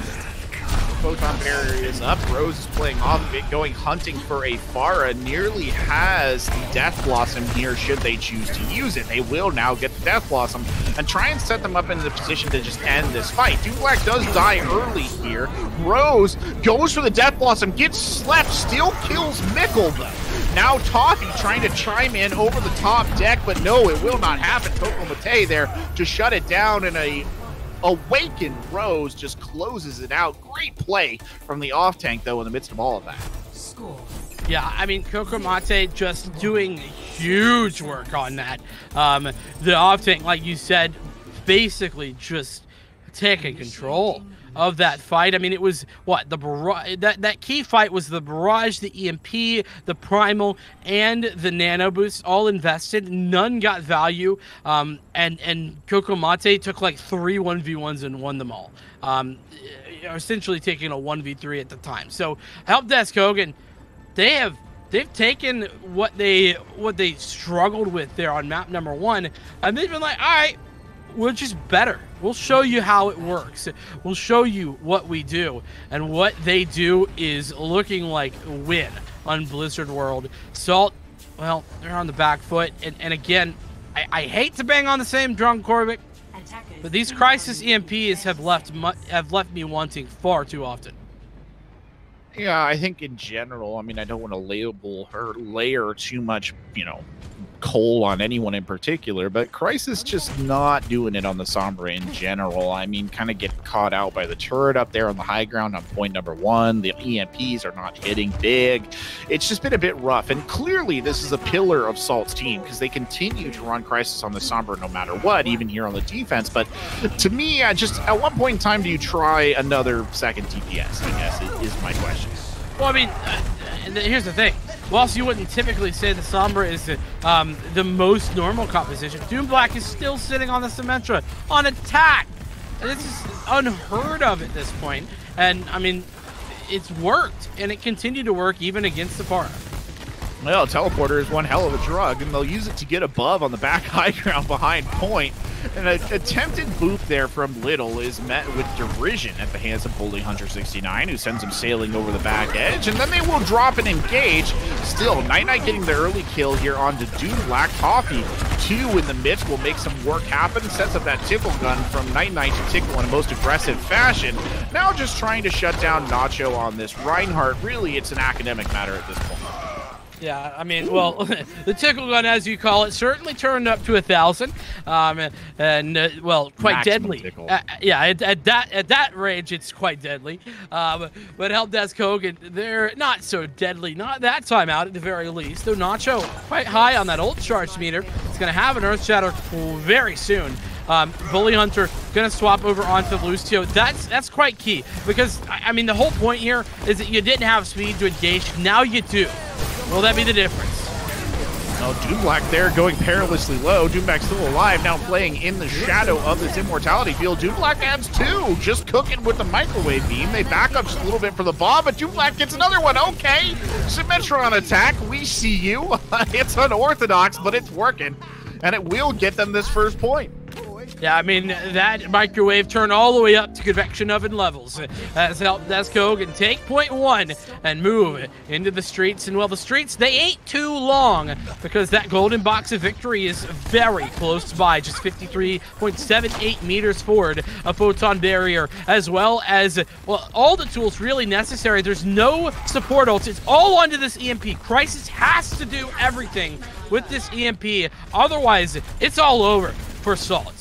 Photon barrier is up. Rose is playing off of it, going hunting for a Pharah. Nearly has the Death Blossom here should they choose to use it. They will now get the Death Blossom and try and set them up into the position to just end this fight. Doom Black does die early here. Rose goes for the Death Blossom, gets slept, still kills Mikkel though. Now Toffee trying to chime in over the top deck, but no, it will not happen. Kokomate there to shut it down, and a awakened Rose just closes it out. Great play from the off tank, though, in the midst of all of that. Yeah, I mean, Kokomate just doing huge work on that. The off tank, like you said, basically just taking control of that fight. I mean, it was what the barrage, that key fight was the barrage, the EMP, the primal, and the nano boost all invested. None got value, and Kokomate took like 3 1v1s and won them all. Essentially taking a 1v3 at the time. So Helpdesk Hogan, they've taken what they struggled with there on map number 1, and they've been like, all right, we're just better. We'll show you how it works. We'll show you what we do. And what they do is looking like win on Blizzard World. Salt, well, they're on the back foot. And again, I hate to bang on the same drum, Korvik, but these Crisis EMPs have left me wanting far too often. Yeah, I think in general, I mean, I don't want to label or layer too much, coal on anyone in particular, but Crisis just not doing it on the Sombra in general. I mean, kind of getting caught out by the turret up there on the high ground on point number 1. The EMPs are not hitting big. It's just been a bit rough, and clearly this is a pillar of Salt's team because they continue to run Crisis on the Sombra no matter what, even here on the defense. But to me, just at what point in time do you try another second DPS, I guess, is my question. Well, I mean, here's the thing. Whilst you wouldn't typically say the Sombra is the most normal composition, Doom Black is still sitting on the Symmetra on attack. This is unheard of at this point. And, I mean, it's worked, and it continued to work even against the Para. Well, teleporter is one hell of a drug, and they'll use it to get above on the back high ground behind point. And an attempted boop there from Little is met with derision at the hands of Bully Hunter 69, who sends him sailing over the back edge, and then they will drop and engage. Still, Night Knight getting the early kill here onto Dude Black Coffee. 2 in the midst will make some work happen, sets up that tickle gun from Night Knight to tickle in a most aggressive fashion. Now just trying to shut down Nacho on this Reinhardt. Really, it's an academic matter at this point. Yeah, I mean, well, the tickle gun, as you call it, certainly turned up to 1,000, well, quite Maximum deadly. Yeah, at that range, it's quite deadly. But Helpdesk Hogan, they're not so deadly, not that time out at the very least. Though Nacho quite high on that ult charge meter. It's going to have an Earth Shatter very soon. Bully Hunter gonna swap over onto Lucio. That's quite key, because I mean the whole point here is that you didn't have speed to engage. Now you do. Will that be the difference? Oh, Doomblack there going perilously low. Doomblack's still alive, now playing in the shadow of this immortality field. Doomblack adds 2, just cooking with the microwave beam. They back up just a little bit for the bomb, but Doomblack gets another one. Okay, Symmetron attack. We see you. It's unorthodox, but it's working, and it will get them this first point. Yeah, I mean, that microwave turned all the way up to convection oven levels. Has helped Helpdesk Hogan take point 1 and move into the streets. And, well, the streets, they ain't too long, because that golden box of victory is very close by, just 53.78 meters forward. A photon barrier, as well as, well, all the tools really necessary. There's no support ults. It's all onto this EMP. Crisis has to do everything with this EMP. Otherwise, it's all over for Salt.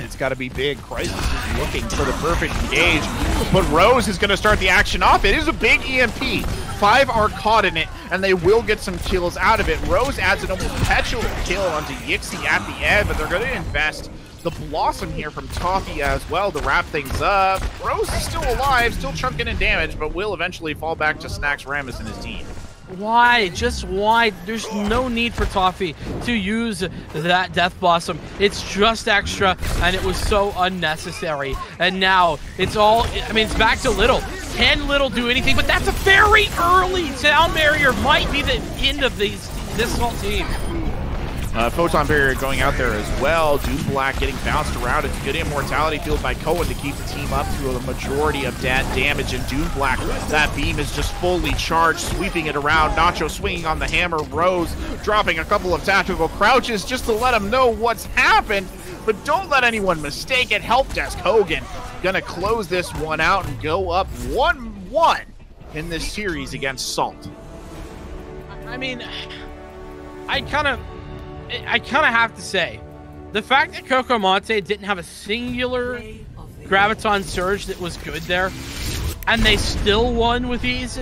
It's got to be big. Crisis is looking for the perfect engage, but Rose is going to start the action off. It is a big EMP. 5 are caught in it, and they will get some kills out of it. Rose adds an almost petulant kill onto Yixi at the end, but they're going to invest the Blossom here from Toffee as well to wrap things up. Rose is still alive, still chunking in damage, but will eventually fall back to Snacks Ramus and his team. Why? Just why? There's no need for Toffee to use that Death Blossom. It's just extra, and it was so unnecessary. And now it's all, I mean, it's back to Little. Can Little do anything? But that's a very early sound barrier. Might be the end of this whole team. Photon barrier going out there as well. Doomblack getting bounced around. It's a good immortality field by Cohen to keep the team up to a majority of that damage. And Doomblack, that beam is just fully charged, sweeping it around. Nacho swinging on the hammer. Rose dropping a couple of tactical crouches just to let him know what's happened. But don't let anyone mistake it. Helpdesk Hogan gonna close this one out and go up 1-1 in this series against Salt. I mean, I kind of have to say, the fact that Coco Monte didn't have a singular Graviton Surge that was good there, and they still won with ease,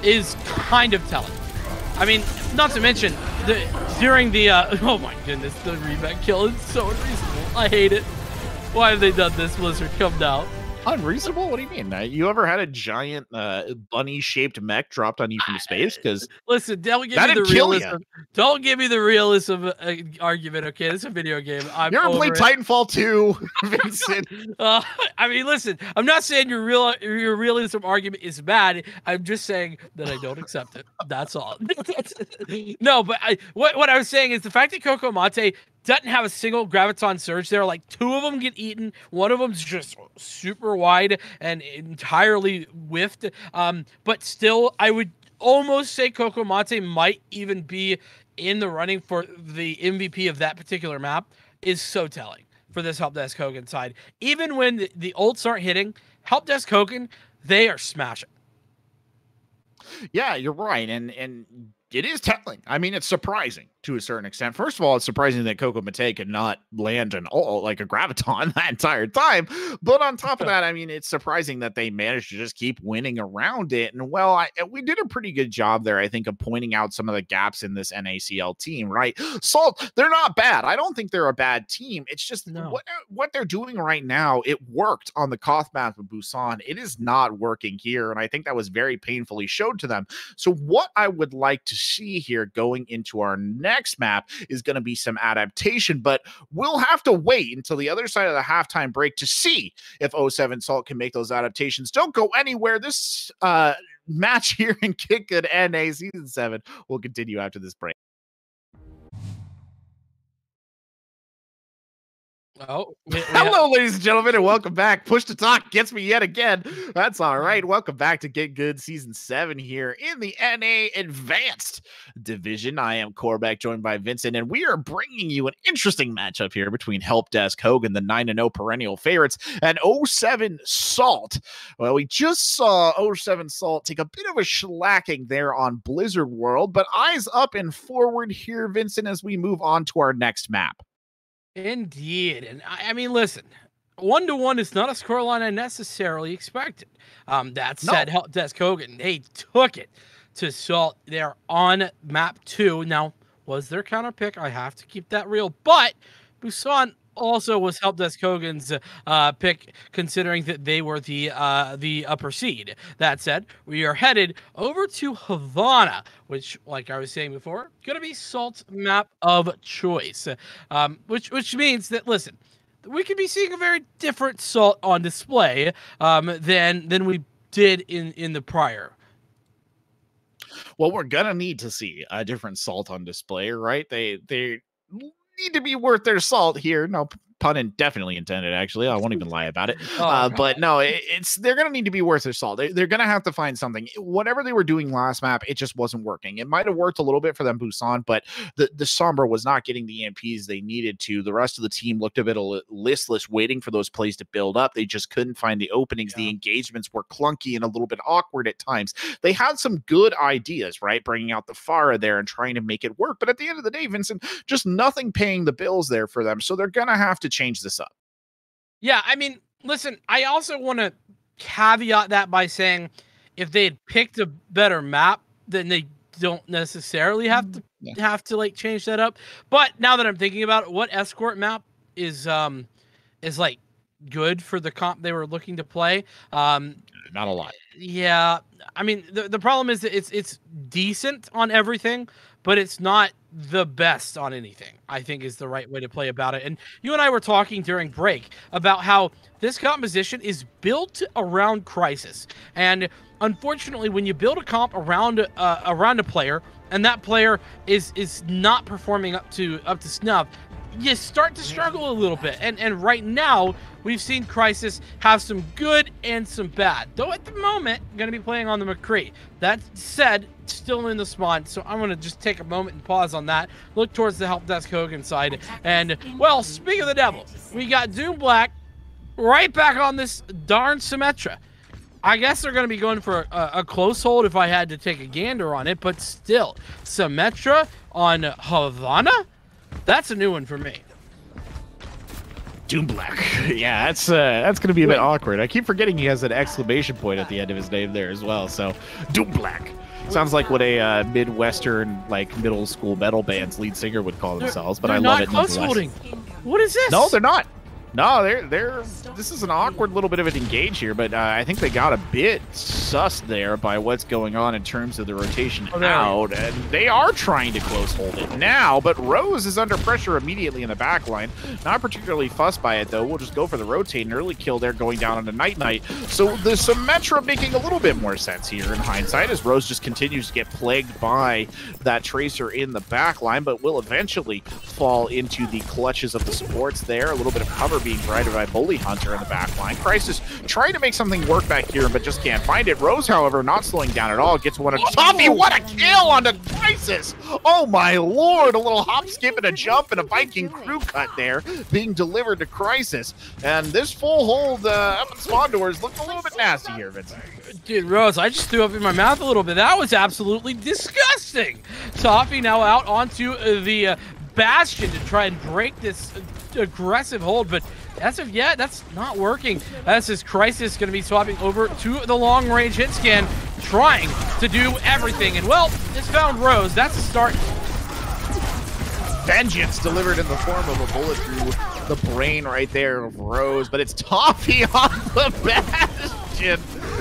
is kind of telling. I mean, not to mention, during the, oh my goodness, the reback kill is so unreasonable. I hate it. Why have they done this, Blizzard? Come down. Unreasonable? What do you mean? You ever had a giant bunny-shaped mech dropped on you from space? Because listen, don't give me the realism. Don't give me the realism argument. Okay, this is a video game. You ever played Titanfall 2, Vincent? I mean, listen. I'm not saying your realism argument is bad. I'm just saying that I don't accept it. That's all. No, but what I was saying is the fact that Coco Monte doesn't have a single Graviton Surge there. Like, 2 of them get eaten. One of them's just super wide and entirely whiffed. But still, I would almost say Coco Monte might even be in the running for the MVP of that particular map. Is so telling for this Helpdesk Hogan side. Even when the ults aren't hitting, Helpdesk Hogan, they are smashing. Yeah, you're right. And it is telling. I mean, it's surprising to a certain extent. First of all, it's surprising that Coco Mate could not land like a Graviton that entire time. But on top of that, I mean, it's surprising that they managed to just keep winning around it. And well, we did a pretty good job there, I think, of pointing out some of the gaps in this NaCl team, right? Salt, they're not bad. I don't think they're a bad team. It's just what they're doing right now. It worked on the Koth map of Busan. It is not working here. And I think that was very painfully showed to them. So what I would like to see here going into our next next map is going to be some adaptation, but we'll have to wait until the other side of the halftime break to see if 07 Salt can make those adaptations. Don't go anywhere. This match here in GitGud NA Season 7 will continue after this break. Oh, hello, ladies and gentlemen, and welcome back. Push to talk gets me yet again. That's all right. Welcome back to GitGud Season 7 here in the NA Advanced Division. I am Corbeck, joined by Vincent, and we are bringing you an interesting matchup here between Helpdesk Hogan, the 9-0 perennial favorites, and 07 Salt. Well, we just saw 07 Salt take a bit of a shellacking there on Blizzard World, but eyes up and forward here, Vincent, as we move on to our next map. Indeed. And I mean, listen, 1-1 is not a scoreline I necessarily expected. That said, Helpdesk Hogan, they took it to Salt. They're on map 2. Now, was their counter pick? I have to keep that real. But Busan also was Helpdesk Hogan's pick, considering that they were the upper seed. That said, we are headed over to Havana, which, like I was saying before, going to be Salt's map of choice. Which means that, listen, we could be seeing a very different Salt on display than we did in the prior. Well, we're gonna need to see a different Salt on display, right? They need to be worth their salt here. No pun definitely intended, actually. I won't even lie about it. But no, they're going to need to be worth their salt. They're going to have to find something. Whatever they were doing last map, it just wasn't working. It might have worked a little bit for them, Busan, but the Sombra was not getting the EMPs they needed to. The rest of the team looked a bit listless, waiting for those plays to build up. They just couldn't find the openings. Yeah. The engagements were clunky and a little bit awkward at times. They had some good ideas, right? Bringing out the Pharah there and trying to make it work. But at the end of the day, Vincent, just nothing paying the bills there for them. So they're going to have to change this up. Yeah, I mean, listen, I also want to caveat that by saying if they had picked a better map, then they don't necessarily have to like change that up. But now that I'm thinking about it, what escort map is like good for the comp they were looking to play? Not a lot. Yeah, I mean, the problem is that it's decent on everything, but it's not the best on anything, I think is the right way to play about it. And you and I were talking during break about how this composition is built around Crisis. And unfortunately, when you build a comp around a player, and that player is not performing up to snuff, you start to struggle a little bit. And right now, we've seen Crisis have some good and some bad. Though at the moment, going to be playing on the McCree. That said, still in the spawn, so I'm going to just take a moment and pause on that. Look towards the Helpdesk Hogan side. And, well, speaking of the devil, we got Doom Black right back on this darn Symmetra. I guess they're going to be going for a close hold if I had to take a gander on it, but still, Symmetra on Havana? That's a new one for me. Doom Black. Yeah, that's going to be a bit awkward. I keep forgetting he has an exclamation point at the end of his name there as well. So, Doom Black. Sounds like what a Midwestern, like, middle school metal band's lead singer would call themselves, but I love it nonetheless. Holding. What is this? No, they're not. No, this is an awkward little bit of an engage here, but I think they got a bit sus there by what's going on in terms of the rotation out, and they are trying to close hold it now, but Rose is under pressure immediately in the back line. Not particularly fussed by it, though. We'll just go for the rotate, and early kill there going down on a Night Knight. So the Symmetra making a little bit more sense here in hindsight, as Rose just continues to get plagued by that Tracer in the back line, but will eventually fall into the clutches of the supports there. A little bit of cover being provided by Bully Hunter in the back line. Crisis trying to make something work back here, but just can't find it. Rose, however, not slowing down at all. Gets one of Toffee. What a kill onto Crisis! Oh my lord! A little hop, skip, and a jump, and a Viking crew cut there being delivered to Crisis. And this full hold up in spawn doors looked a little bit nasty here, Vincent. Dude, Rose, I just threw up in my mouth a little bit. That was absolutely disgusting. Toffee now out onto the Bastion to try and break this aggressive hold, but as of yet, that's not working. As is Crisis going to be swapping over to the long-range hit scan, trying to do everything. And, well, this found Rose. That's a start. Vengeance delivered in the form of a bullet through the brain right there of Rose, but it's Toffee on the Bastion.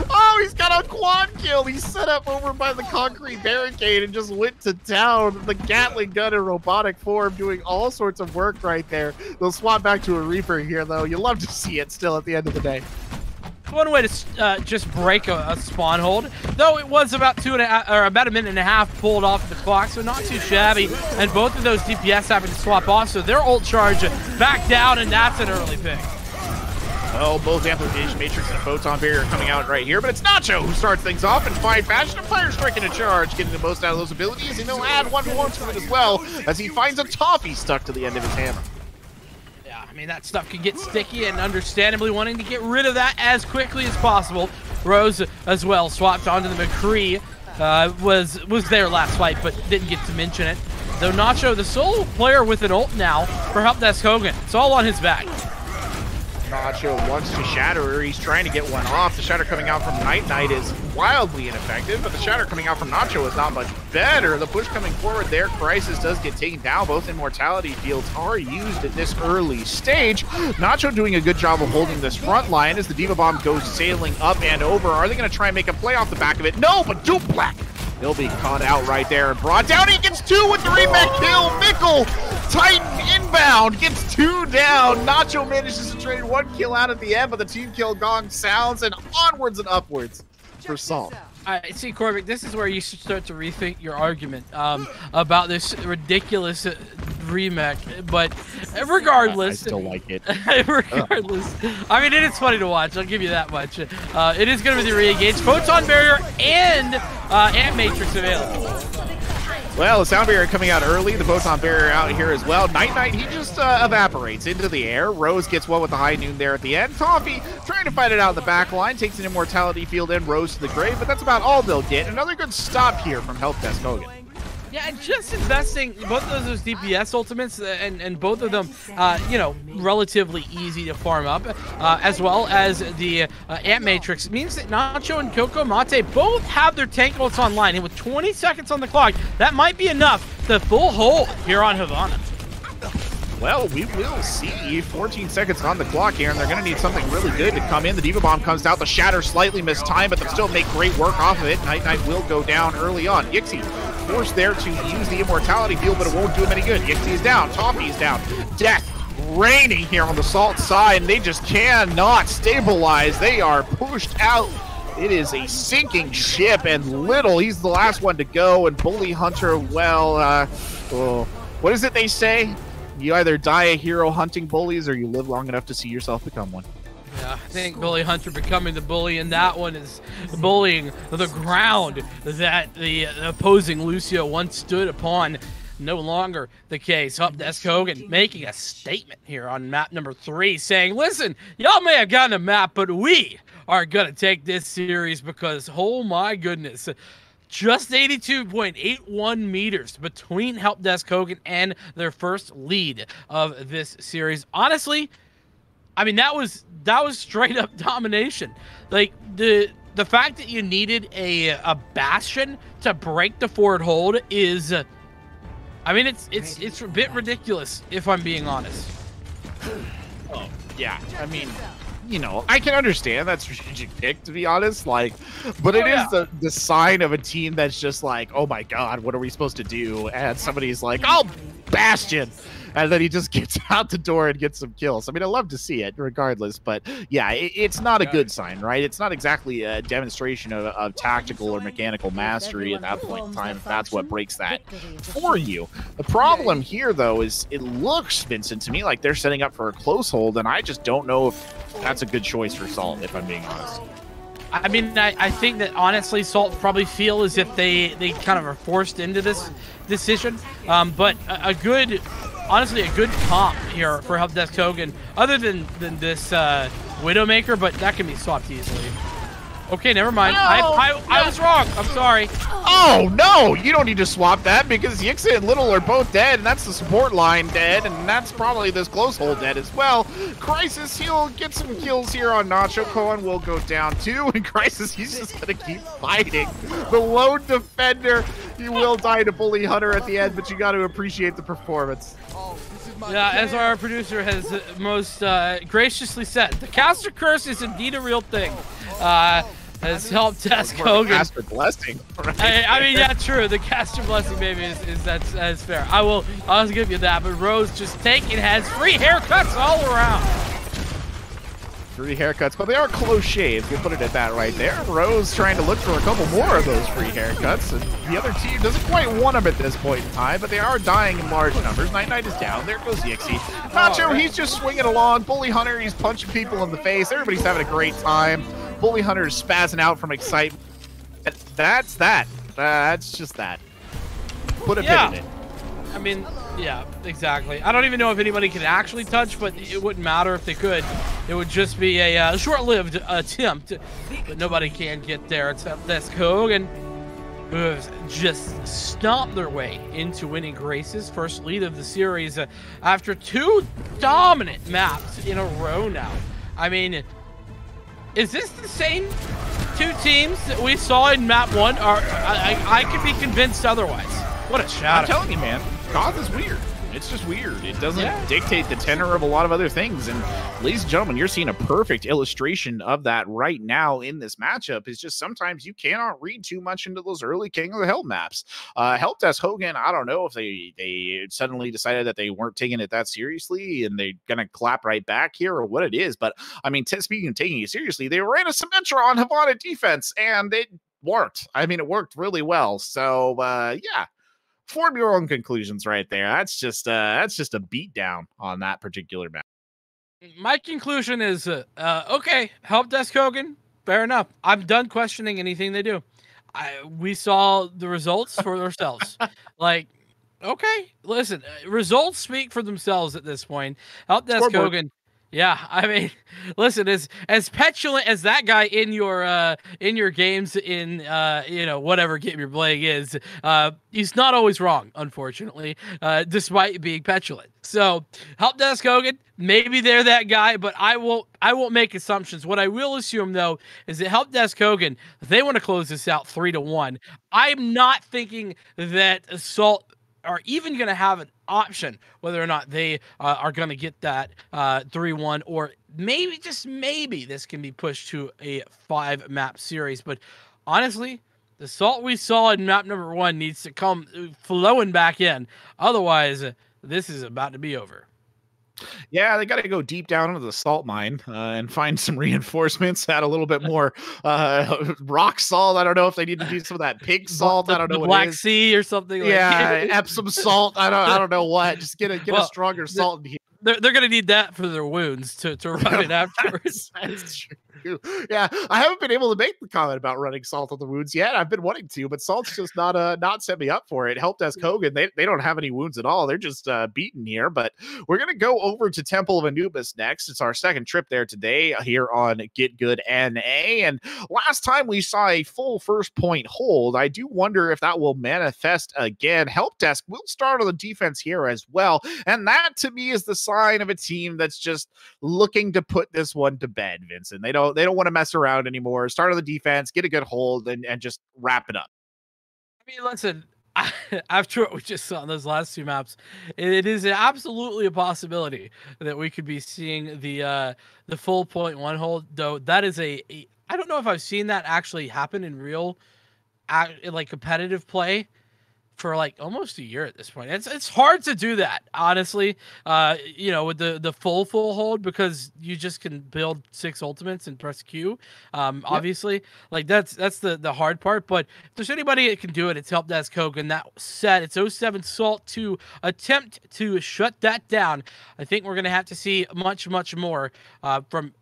Oh, he's got a quad kill. He's set up over by the concrete barricade and just went to town. The Gatling gun in robotic form doing all sorts of work right there. They'll swap back to a Reaper here, though. You love to see it still at the end of the day. One way to just break a spawn hold, though it was about about a minute and a half pulled off the clock, so not too shabby. And both of those DPS having to swap off, so their ult charge back down, and that's an early pick. Well, both Amplification Matrix and Photon Barrier coming out right here, but it's NaCl who starts things off in fine fashion. And Fire Strike in a charge, getting the most out of those abilities, and he'll add one more to it as well as he finds a toffee stuck to the end of his hammer. I mean, that stuff can get sticky, and understandably wanting to get rid of that as quickly as possible. Rose as well swapped onto the McCree. Was there last fight, but didn't get to mention it. Though NaCl, the sole player with an ult now for Helpdesk Hogan. It's all on his back. NaCl wants to shatter her. He's trying to get one off. The shatter coming out from Night is wildly ineffective, but the shatter coming out from NaCl is not much better. The push coming forward there, Crisis does get taken down. Both immortality fields are used at this early stage. NaCl doing a good job of holding this front line as the Diva Bomb goes sailing up and over. Are they going to try and make a play off the back of it? No, but Dupe Black, he'll be caught out right there and brought down. He gets two with the remake kill. Mickle, Titan inbound, gets two down. NaCl manages to trade one kill out at the end, but the team kill gong sounds, and onwards and upwards for Salt. I see, Corvic, this is where you should start to rethink your argument about this ridiculous remake. But regardless, I still like it. Regardless, I mean, it is funny to watch. I'll give you that much. It is going to be the re-engage, Photon Barrier, and Ant Matrix available. Well, the Sound Barrier coming out early, the Photon Barrier out here as well. Night, he just evaporates into the air. Rose gets one with the high noon there at the end. Toffee trying to fight it out in the back line, takes an immortality field and Rose to the grave, but that's about all they'll get. Another good stop here from Helpdesk Hogan. Yeah, and just investing both of those DPS ultimates and both of them, you know, relatively easy to farm up, as well as the Ant Matrix, means that NaCl and Coco Mate both have their tank ults online, and with 20 seconds on the clock, that might be enough to full hold here on Havana. Well, we will see. 14 seconds on the clock here, and they're going to need something really good to come in. The Diva Bomb comes out. The Shatter slightly missed time, but they'll still make great work off of it. Night will go down early on. Yixi forced there to use the immortality field, but it won't do him any good. Yixi is down. Toffee is down. Death raining here on the Salt side, and they just cannot stabilize. They are pushed out. It is a sinking ship, and Little, he's the last one to go, and Bully Hunter, well, what is it they say? You either die a hero hunting bullies, or you live long enough to see yourself become one. Yeah, I think Bully Hunter becoming the bully, and that one is bullying the ground that the opposing Lucio once stood upon. No longer the case. Helpdesk Hogan making a statement here on map number 3, saying, listen, y'all may have gotten a map, but we are going to take this series because, oh my goodness, just 82.81 meters between Helpdesk Hogan and their first lead of this series. Honestly, I mean, that was straight up domination. Like the fact that you needed a bastion to break the forward hold is, I mean, it's a bit ridiculous if I'm being honest. Oh yeah, I mean, you know, I can understand that strategic pick, to be honest, like, but it is the sign of a team that's just like, oh my god, what are we supposed to do? And somebody's like, oh, Bastion, and then he just gets out the door and gets some kills. I mean, I love to see it regardless, but yeah, it's not a good sign, right? It's not exactly a demonstration of tactical or mechanical mastery at that point in time, if that's what breaks that for you. The problem here, though, is it looks, Vincent, to me like they're setting up for a close hold, and I just don't know if that's a good choice for Salt, if I'm being honest. I mean, I think that honestly, Salt probably feel as if they kind of are forced into this decision. But honestly, a good comp here for Helpdesk Hogan, other than this Widowmaker, but that can be swapped easily. Okay, never mind. I was wrong. I'm sorry. Oh, no! You don't need to swap that because Yixi and Little are both dead, and that's the support line dead, and that's probably this close hold dead as well. Crisis, he'll get some kills here on NaCl. Koan will go down too, and Crisis, he's just going to keep fighting. The lone defender, he will die to Bully Hunter at the end, but you got to appreciate the performance. Yeah, as our producer has most graciously said, the caster curse is indeed a real thing. has Helpdesk Hogan. Caster blessing. Right I mean, yeah, true. The caster blessing, maybe, that's fair. I'll give you that. But Rose just taking has free haircuts all around. Free haircuts, but they are close shaves. We'll put it at that right there. Rose trying to look for a couple more of those free haircuts, and the other team doesn't quite want them at this point in time, but they are dying in large numbers. Night is down. There goes Yixi. Nacho, he's just swinging along. Bully Hunter, he's punching people in the face. Everybody's having a great time. Bully Hunter's spazzing out from excitement. That's that. That's just that. Put a pin in it. I mean, yeah, exactly. I don't even know if anybody can actually touch, but it wouldn't matter if they could. It would just be a short-lived attempt, but nobody can get there. It's Helpdesk Hogan who has just stomped their way into winning Grace's first lead of the series after 2 dominant maps in a row now. I mean, is this the same 2 teams that we saw in map 1? Or I could be convinced otherwise. What a shot. I'm telling you, man. Goth is weird. It's just weird. It doesn't dictate the tenor of a lot of other things. And ladies and gentlemen, you're seeing a perfect illustration of that right now in this matchup. It's just sometimes you cannot read too much into those early King of the Hill maps. Helpdesk Hogan, I don't know if they suddenly decided that they weren't taking it that seriously and they're going to clap right back here or what it is. But I mean, speaking of taking it seriously, they ran a Symmetra on Havana defense and it worked. I mean, it worked really well. So yeah. Form your own conclusions right there. That's just a beat down on that particular map. My conclusion is, okay, Helpdesk Hogan, fair enough. I'm done questioning anything they do. We saw the results for ourselves. Like, okay, listen, results speak for themselves at this point. Helpdesk Hogan. Yeah, I mean, listen, as petulant as that guy in your games in whatever game you're playing is, he's not always wrong, unfortunately, despite being petulant. So, Helpdesk Hogan, maybe they're that guy, but I won't make assumptions. What I will assume though is that Helpdesk Hogan, if they want to close this out 3-1, I'm not thinking that Assault are even going to have an option whether or not they are going to get that 3-1, or maybe, just maybe, this can be pushed to a 5-map series. But honestly, the Salt we saw in map number 1 needs to come flowing back in. Otherwise, this is about to be over. Yeah, they got to go deep down into the salt mine and find some reinforcements, add a little bit more rock salt. I don't know if they need to do some of that pig salt. I don't know what Black it is. Sea or something. Yeah, Epsom salt. I don't know what. Just get a stronger salt in here. They're gonna need that for their wounds to run it afterwards. That's true. Yeah, I haven't been able to make the comment about running salt on the wounds yet. I've been wanting to, but salt's just not set me up for it. Helpdesk Hogan, they don't have any wounds at all. They're just beaten here. But we're gonna go over to Temple of Anubis next. It's our second trip there today here on GitGud NA. And last time we saw a full first point hold. I do wonder if that will manifest again. Helpdesk will start on the defense here as well, and that to me is the sign of a team that's just looking to put this one to bed, Vincent. They don't want to mess around anymore. Start on the defense, get a good hold, and just wrap it up. I mean, listen, after what we just saw in those last 2 maps, it is absolutely a possibility that we could be seeing the full 0.1 hold, though that is I don't know if I've seen that actually happen in real like competitive play for like almost a year at this point. It's hard to do that, honestly, with the full hold, because you just can build 6 ultimates and press Q. Obviously, like that's the hard part. But if there's anybody that can do it, it's Helpdesk Hogan. That said, it's 07 Salt to attempt to shut that down. I think we're gonna have to see much more from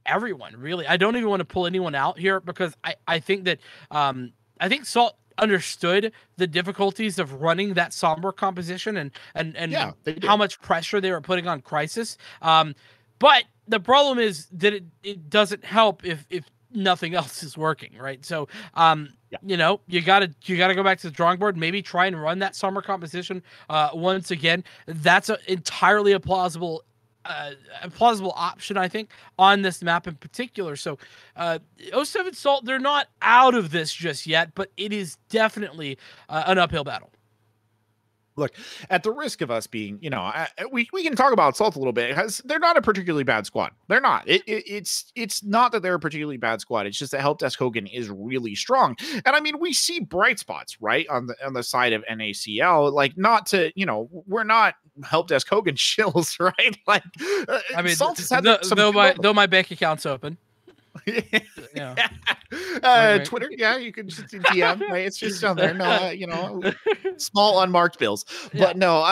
everyone, really. I don't even want to pull anyone out here, because I think that I think Salt understood the difficulties of running that somber composition and yeah, how much pressure they were putting on Crisis. But the problem is that it doesn't help if nothing else is working, right? So you gotta go back to the drawing board, maybe try and run that somber composition once again. That's entirely a plausible option, I think, on this map in particular. So 07 Salt, they're not out of this just yet, but it is definitely an uphill battle. Look, at the risk of us being, you know, we can talk about Salt a little bit because they're not a particularly bad squad. They're not. It's not that they're a particularly bad squad. It's just that Helpdesk Hogan is really strong. And I mean, we see bright spots, right, on the side of NaCl. Like, not to, you know, we're not Helpdesk Hogan shills, right? Like, I mean, Salt has had though my bank account's open. Yeah. Twitter, yeah, you can just DM, right? It's just on there. No, you know, small unmarked bills. But no,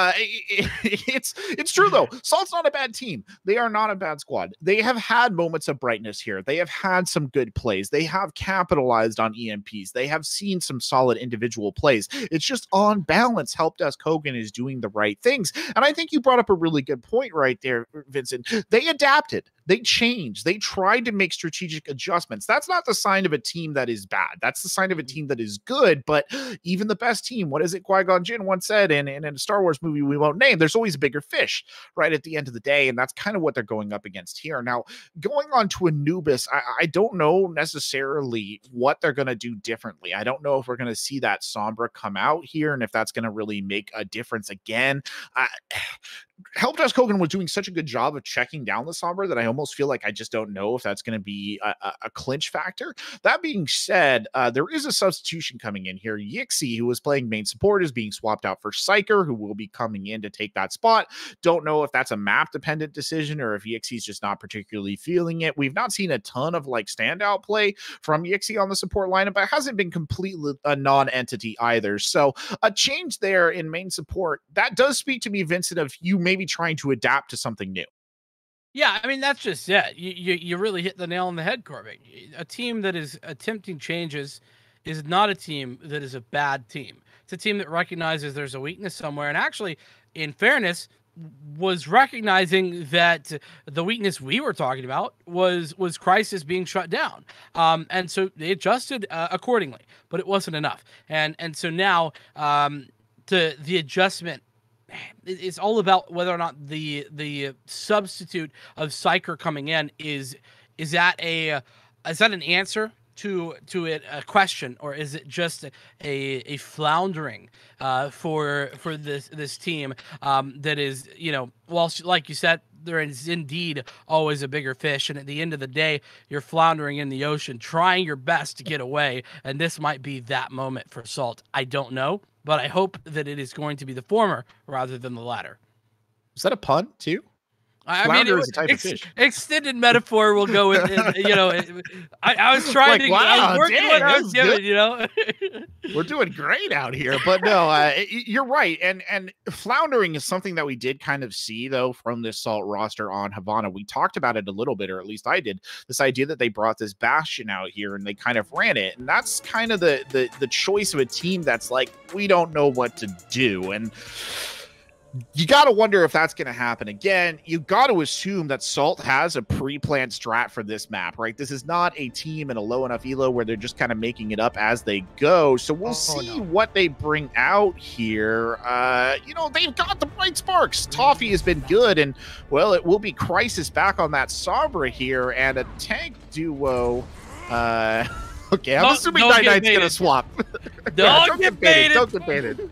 it's true though. Salt's not a bad team. They are not a bad squad. They have had moments of brightness here. They have had some good plays. They have capitalized on EMPs. They have seen some solid individual plays. It's just on balance, Helpdesk Hogan is doing the right things. And I think you brought up a really good point right there, Vincent. They adapted. They changed. They tried to make strategic adjustments. That's not the sign of a team that is bad. That's the sign of a team that is good. But even the best team, what is it Qui-Gon Jinn once said in a Star Wars movie we won't name, there's always a bigger fish, right, at the end of the day. And that's kind of what they're going up against here. Now, going on to Anubis, I don't know necessarily what they're going to do differently. I don't know if we're going to see that Sombra come out here and if that's going to really make a difference again. Helpdesk Hogan was doing such a good job of checking down the Sombra that I almost feel like I just don't know if that's going to be a clinch factor. That being said, there is a substitution coming in here. Yixi, who was playing main support, is being swapped out for Psyker, who will be coming in to take that spot. Don't know if that's a map-dependent decision or if Yixi's just not particularly feeling it. We've not seen a ton of like standout play from Yixi on the support lineup, but it hasn't been completely a non-entity either. So a change there in main support, that does speak to me, Vincent, of you maybe trying to adapt to something new. Yeah, I mean, that's just it. You really hit the nail on the head, Corbin. A team that is attempting changes is not a team that is a bad team. It's a team that recognizes there's a weakness somewhere, and actually, in fairness, was recognizing that the weakness we were talking about was Crisis being shut down. And so they adjusted accordingly, but it wasn't enough. And so now the adjustment, it's all about whether or not the substitute of Psyker coming in is that an answer to it, a question, or is it just a floundering for this team that is, you know, whilst like you said, there is indeed always a bigger fish, and at the end of the day, you're floundering in the ocean, trying your best to get away, and this might be that moment for Salt. I don't know, but I hope that it is going to be the former rather than the latter. Is that a pun too? I mean, it was a type of fish. Extended metaphor will go with, you know, I was trying to, I was working what I was given, you know. We're doing great out here, but no, you're right. And floundering is something that we did kind of see though from this Salt roster on Havana. We talked about it a little bit, or at least I did, this idea that they brought this Bastion out here and they kind of ran it. And that's kind of the choice of a team that's like, we don't know what to do. And you got to wonder if that's going to happen again. You got to assume that Salt has a pre-planned strat for this map, right? This is not a team in a low enough elo where they're just kind of making it up as they go. So we'll see what they bring out here. You know, they've got the bright sparks. Toffee has been good, and well, it will be Crisis back on that Sombra here, and a tank duo. Okay, I'm assuming Night Knight's going to swap. Don't get baited. Don't get baited.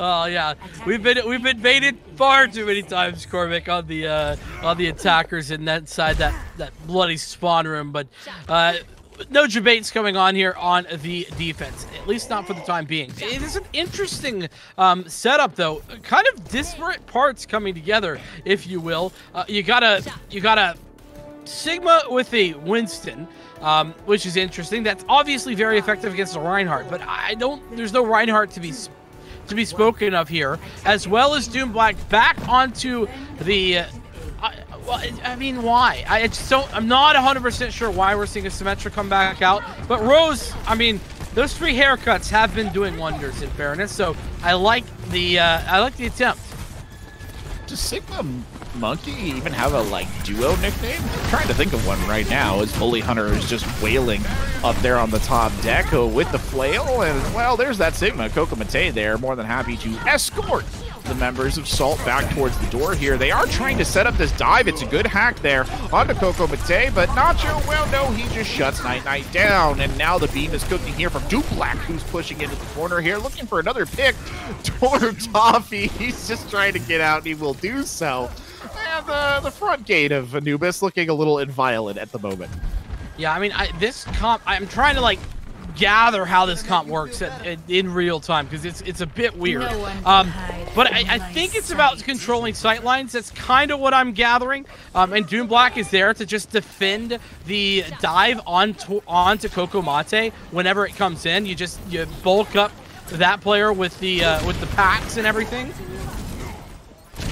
Oh yeah, we've been baited far too many times, Corvick, on the attackers in that side, that bloody spawn room. But no debates coming on here on the defense, at least not for the time being. It is an interesting setup though, kind of disparate parts coming together, if you will. You got a Sigma with a Winston, which is interesting. That's obviously very effective against a Reinhardt, but there's no Reinhardt to be spoken of here, as well as Doom Black back onto the well, I mean, why? I'm not 100% sure why we're seeing a Symmetra come back out, but Rose, I mean, those 3 haircuts have been doing wonders in fairness, so I like the attempt. Does Sigma Monkey even have a like duo nickname? I'm trying to think of one right now, as Bully Hunter is just wailing up there on the top deck with the flail, and well, there's that Sigma Kokomate there, more than happy to escort the members of Salt back towards the door here. They are trying to set up this dive. It's a good hack there onto Coco Mate, but Nacho, well, no, he just shuts Night Knight down. And now the beam is cooking here from Black, who's pushing into the corner here, looking for another pick toward Toffee. He's just trying to get out, and he will do so. And the front gate of Anubis looking a little inviolate at the moment. Yeah, I mean, this comp, I'm trying to, like, gather how this comp works in real time, because it's a bit weird. But I think it's about controlling sightlines. That's kind of what I'm gathering. And Black is there to just defend the dive onto Coco Mate whenever it comes in. You bulk up that player with the packs and everything.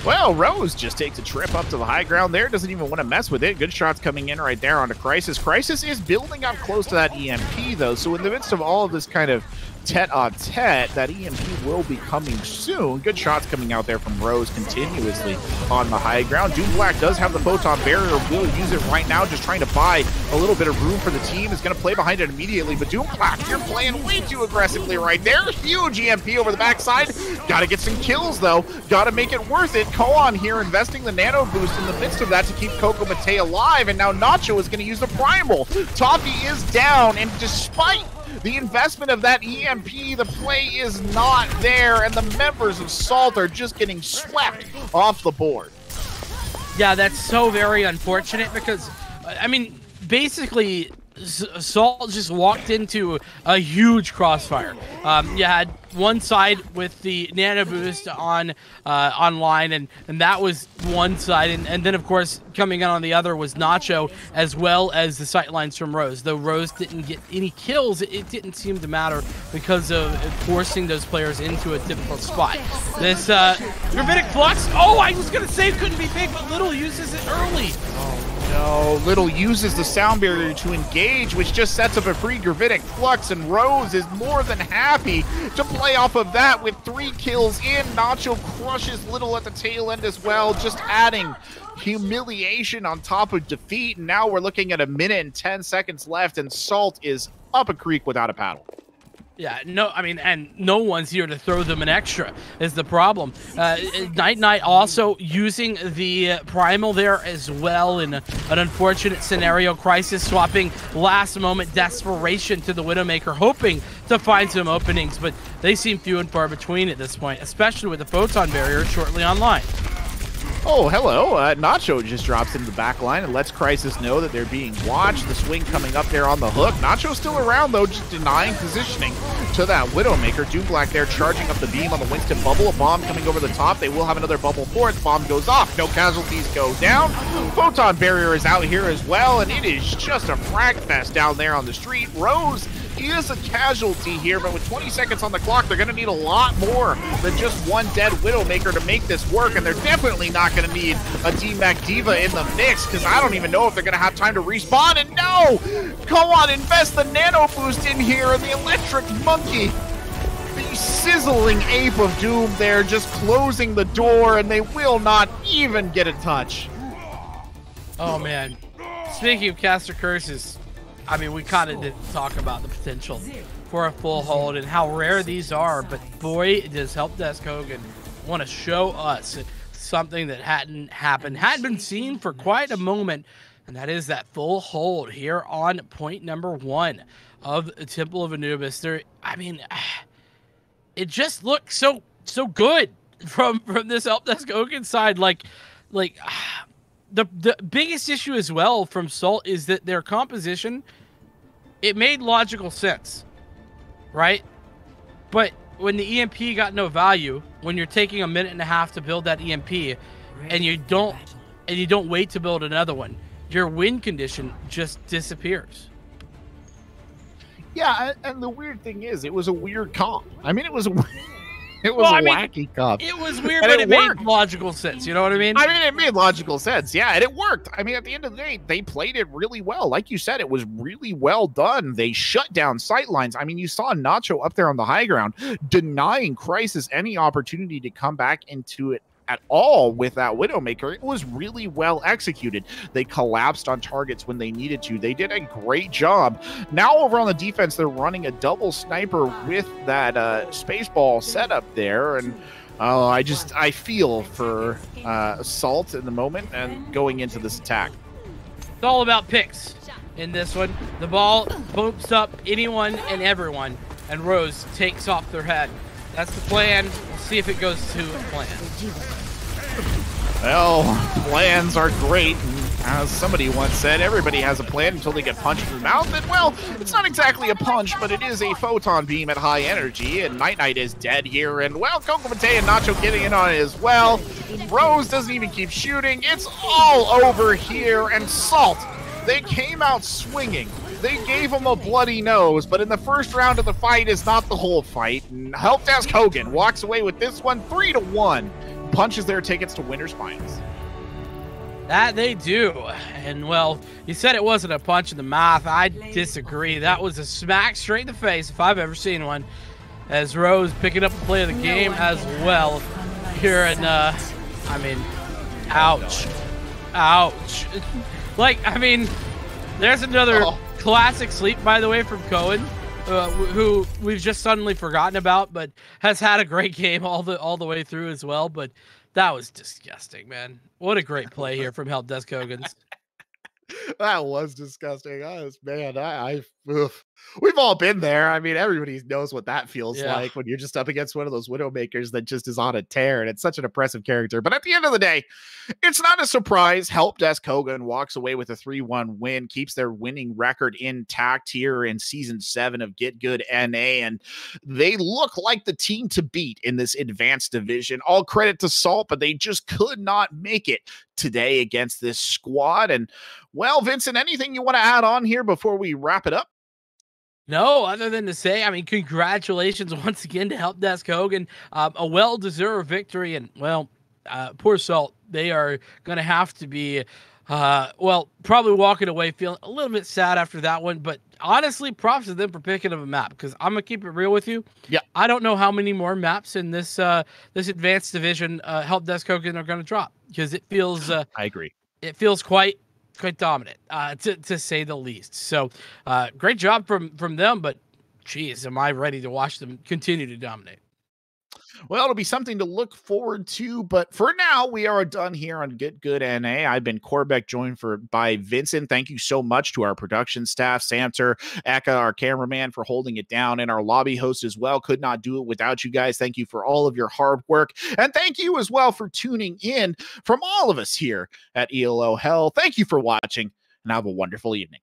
Well, Rose just takes a trip up to the high ground there. Doesn't even want to mess with it. Good shots coming in right there onto Crisis. Crisis is building up close to that EMP, though. So in the midst of all of this kind of tete-a-tete, that EMP will be coming soon. Good shots coming out there from Rose continuously on the high ground. Black does have the photon barrier. Will use it right now, just trying to buy a little bit of room for the team. Is going to play behind it immediately, but Black, you're playing way too aggressively right there. Huge EMP over the backside. Got to get some kills, though. Got to make it worth it. Koan here investing the nano boost in the midst of that to keep Coco Mate alive, and now Nacho is going to use the primal. Toffee is down, and despite the investment of that EMP, the play is not there, and the members of Salt are just getting swept off the board. Yeah, that's so very unfortunate because, I mean, basically, Salt just walked into a huge crossfire. You had one side with the nano boost online, and that was one side, and then of course coming in on the other was Nacho, as well as the sightlines from Rose. Though Rose didn't get any kills, it didn't seem to matter because of forcing those players into a difficult spot. This Gravitic Flux, oh, I was gonna say it couldn't be big, but Little uses it early. No, Little uses the sound barrier to engage, which just sets up a free Gravitic Flux, and Rose is more than happy to play off of that with 3 kills in. Nacho crushes Little at the tail end as well, just adding humiliation on top of defeat. And now we're looking at 1 minute and 10 seconds left, and Salt is up a creek without a paddle. Yeah, no, I mean, and no one's here to throw them an extra is the problem. Night Knight also using the primal there as well in an unfortunate scenario. Crisis swapping last moment desperation to the Widowmaker, hoping to find some openings, but they seem few and far between at this point, especially with the photon barrier shortly online. Oh, hello. Nacho just drops into the back line and lets Crisis know that they're being watched. The swing coming up there on the hook. Nacho's still around, though, just denying positioning to that Widowmaker. Black there charging up the beam on the Winston bubble. A bomb coming over the top. They will have another bubble for it. Bomb goes off. No casualties go down. Photon barrier is out here as well, and it is just a frag fest down there on the street. Rose is a casualty here, but with 20 seconds on the clock, they're going to need a lot more than just one dead Widowmaker to make this work, and they're definitely not going to need a D-Mac Diva in the mix, because I don't even know if they're going to have time to respawn, and no! Come on, invest the nano boost in here, and the electric monkey, the sizzling ape of doom there, just closing the door, and they will not even get a touch. Oh, man. Speaking of caster curses, I mean, we kind of didn't talk about the potential for a full hold and how rare these are, but boy, does Helpdesk Hogan want to show us something that hadn't been seen for quite a moment, and that is that full hold here on point number 1 of the Temple of Anubis. I mean, it just looks so good from this Helpdesk Hogan side. Like. The biggest issue as well from Salt is that their composition, it made logical sense, right? But when the EMP got no value, when you're taking 1.5 minutes to build that EMP, and you don't wait to build another one, your win condition just disappears. Yeah, and the weird thing is, it was a weird comp. I mean, it was a wacky comp. It was weird, but it made logical sense. You know what I mean? I mean, it made logical sense. Yeah, and it worked. I mean, at the end of the day, they played it really well. Like you said, it was really well done. They shut down sightlines. I mean, you saw Nacho up there on the high ground denying Crisis any opportunity to come back into it at all with that Widowmaker. It was really well executed. They collapsed on targets when they needed to. They did a great job. Now over on the defense, they're running a double sniper with that Spaceball setup there, and Oh, I feel for Salt in the moment and going into this attack. It's all about picks in this one. The ball boops up anyone and everyone, and Rose takes off their head. That's the plan. We'll see if it goes to plan. Well, plans are great. As somebody once said, everybody has a plan until they get punched in the mouth. And, well, it's not exactly a punch, but it is a photon beam at high energy. And Night is dead here. And, well, Coco Mate and Nacho getting in on it as well. Rose doesn't even keep shooting. It's all over here. And Salt, they came out swinging. They gave him a bloody nose. But in the first round of the fight is not the whole fight. And Helpdesk Hogan walks away with this one 3-1. Punches their tickets to winner's finals. That they do. And, well, you said it wasn't a punch in the mouth. I disagree. That was a smack straight in the face, if I've ever seen one, as Rose picking up the play of the game as well here. And, I mean, ouch. Ouch. Like, I mean, there's another classic sleep, by the way, from Cohen, who we've just suddenly forgotten about, but has had a great game all the way through as well. But that was disgusting, man. What a great play here from Helpdesk Hogan's. That was disgusting. Man, we've all been there. I mean, everybody knows what that feels like when you're just up against one of those Widowmakers that just is on a tear, and it's such an impressive character. But at the end of the day, it's not a surprise. Helpdesk Hogan walks away with a 3-1 win, keeps their winning record intact here in Season 7 of GitGud NA, and they look like the team to beat in this advanced division. All credit to Salt, but they just could not make it today against this squad. And, well, Vincent, anything you want to add on here before we wrap it up? No, other than to say, I mean, congratulations once again to Helpdesk Hogan. A well-deserved victory. And, well, poor Salt, they are going to have to be, well, probably walking away feeling a little bit sad after that one. But honestly, props to them for picking up a map, because I'm going to keep it real with you. Yeah, I don't know how many more maps in this this advanced division Helpdesk Hogan are going to drop, because it feels I agree. It feels quite dominant, to say the least. So great job from them, but geez, am I ready to watch them continue to dominate. Well, it'll be something to look forward to, but for now, we are done here on GitGud NA. I've been Corbeck, joined by Vincent. Thank you so much to our production staff, Samter, Eka, our cameraman, for holding it down, and our lobby host as well. Could not do it without you guys. Thank you for all of your hard work, and thank you as well for tuning in from all of us here at ELO Hell. Thank you for watching, and have a wonderful evening.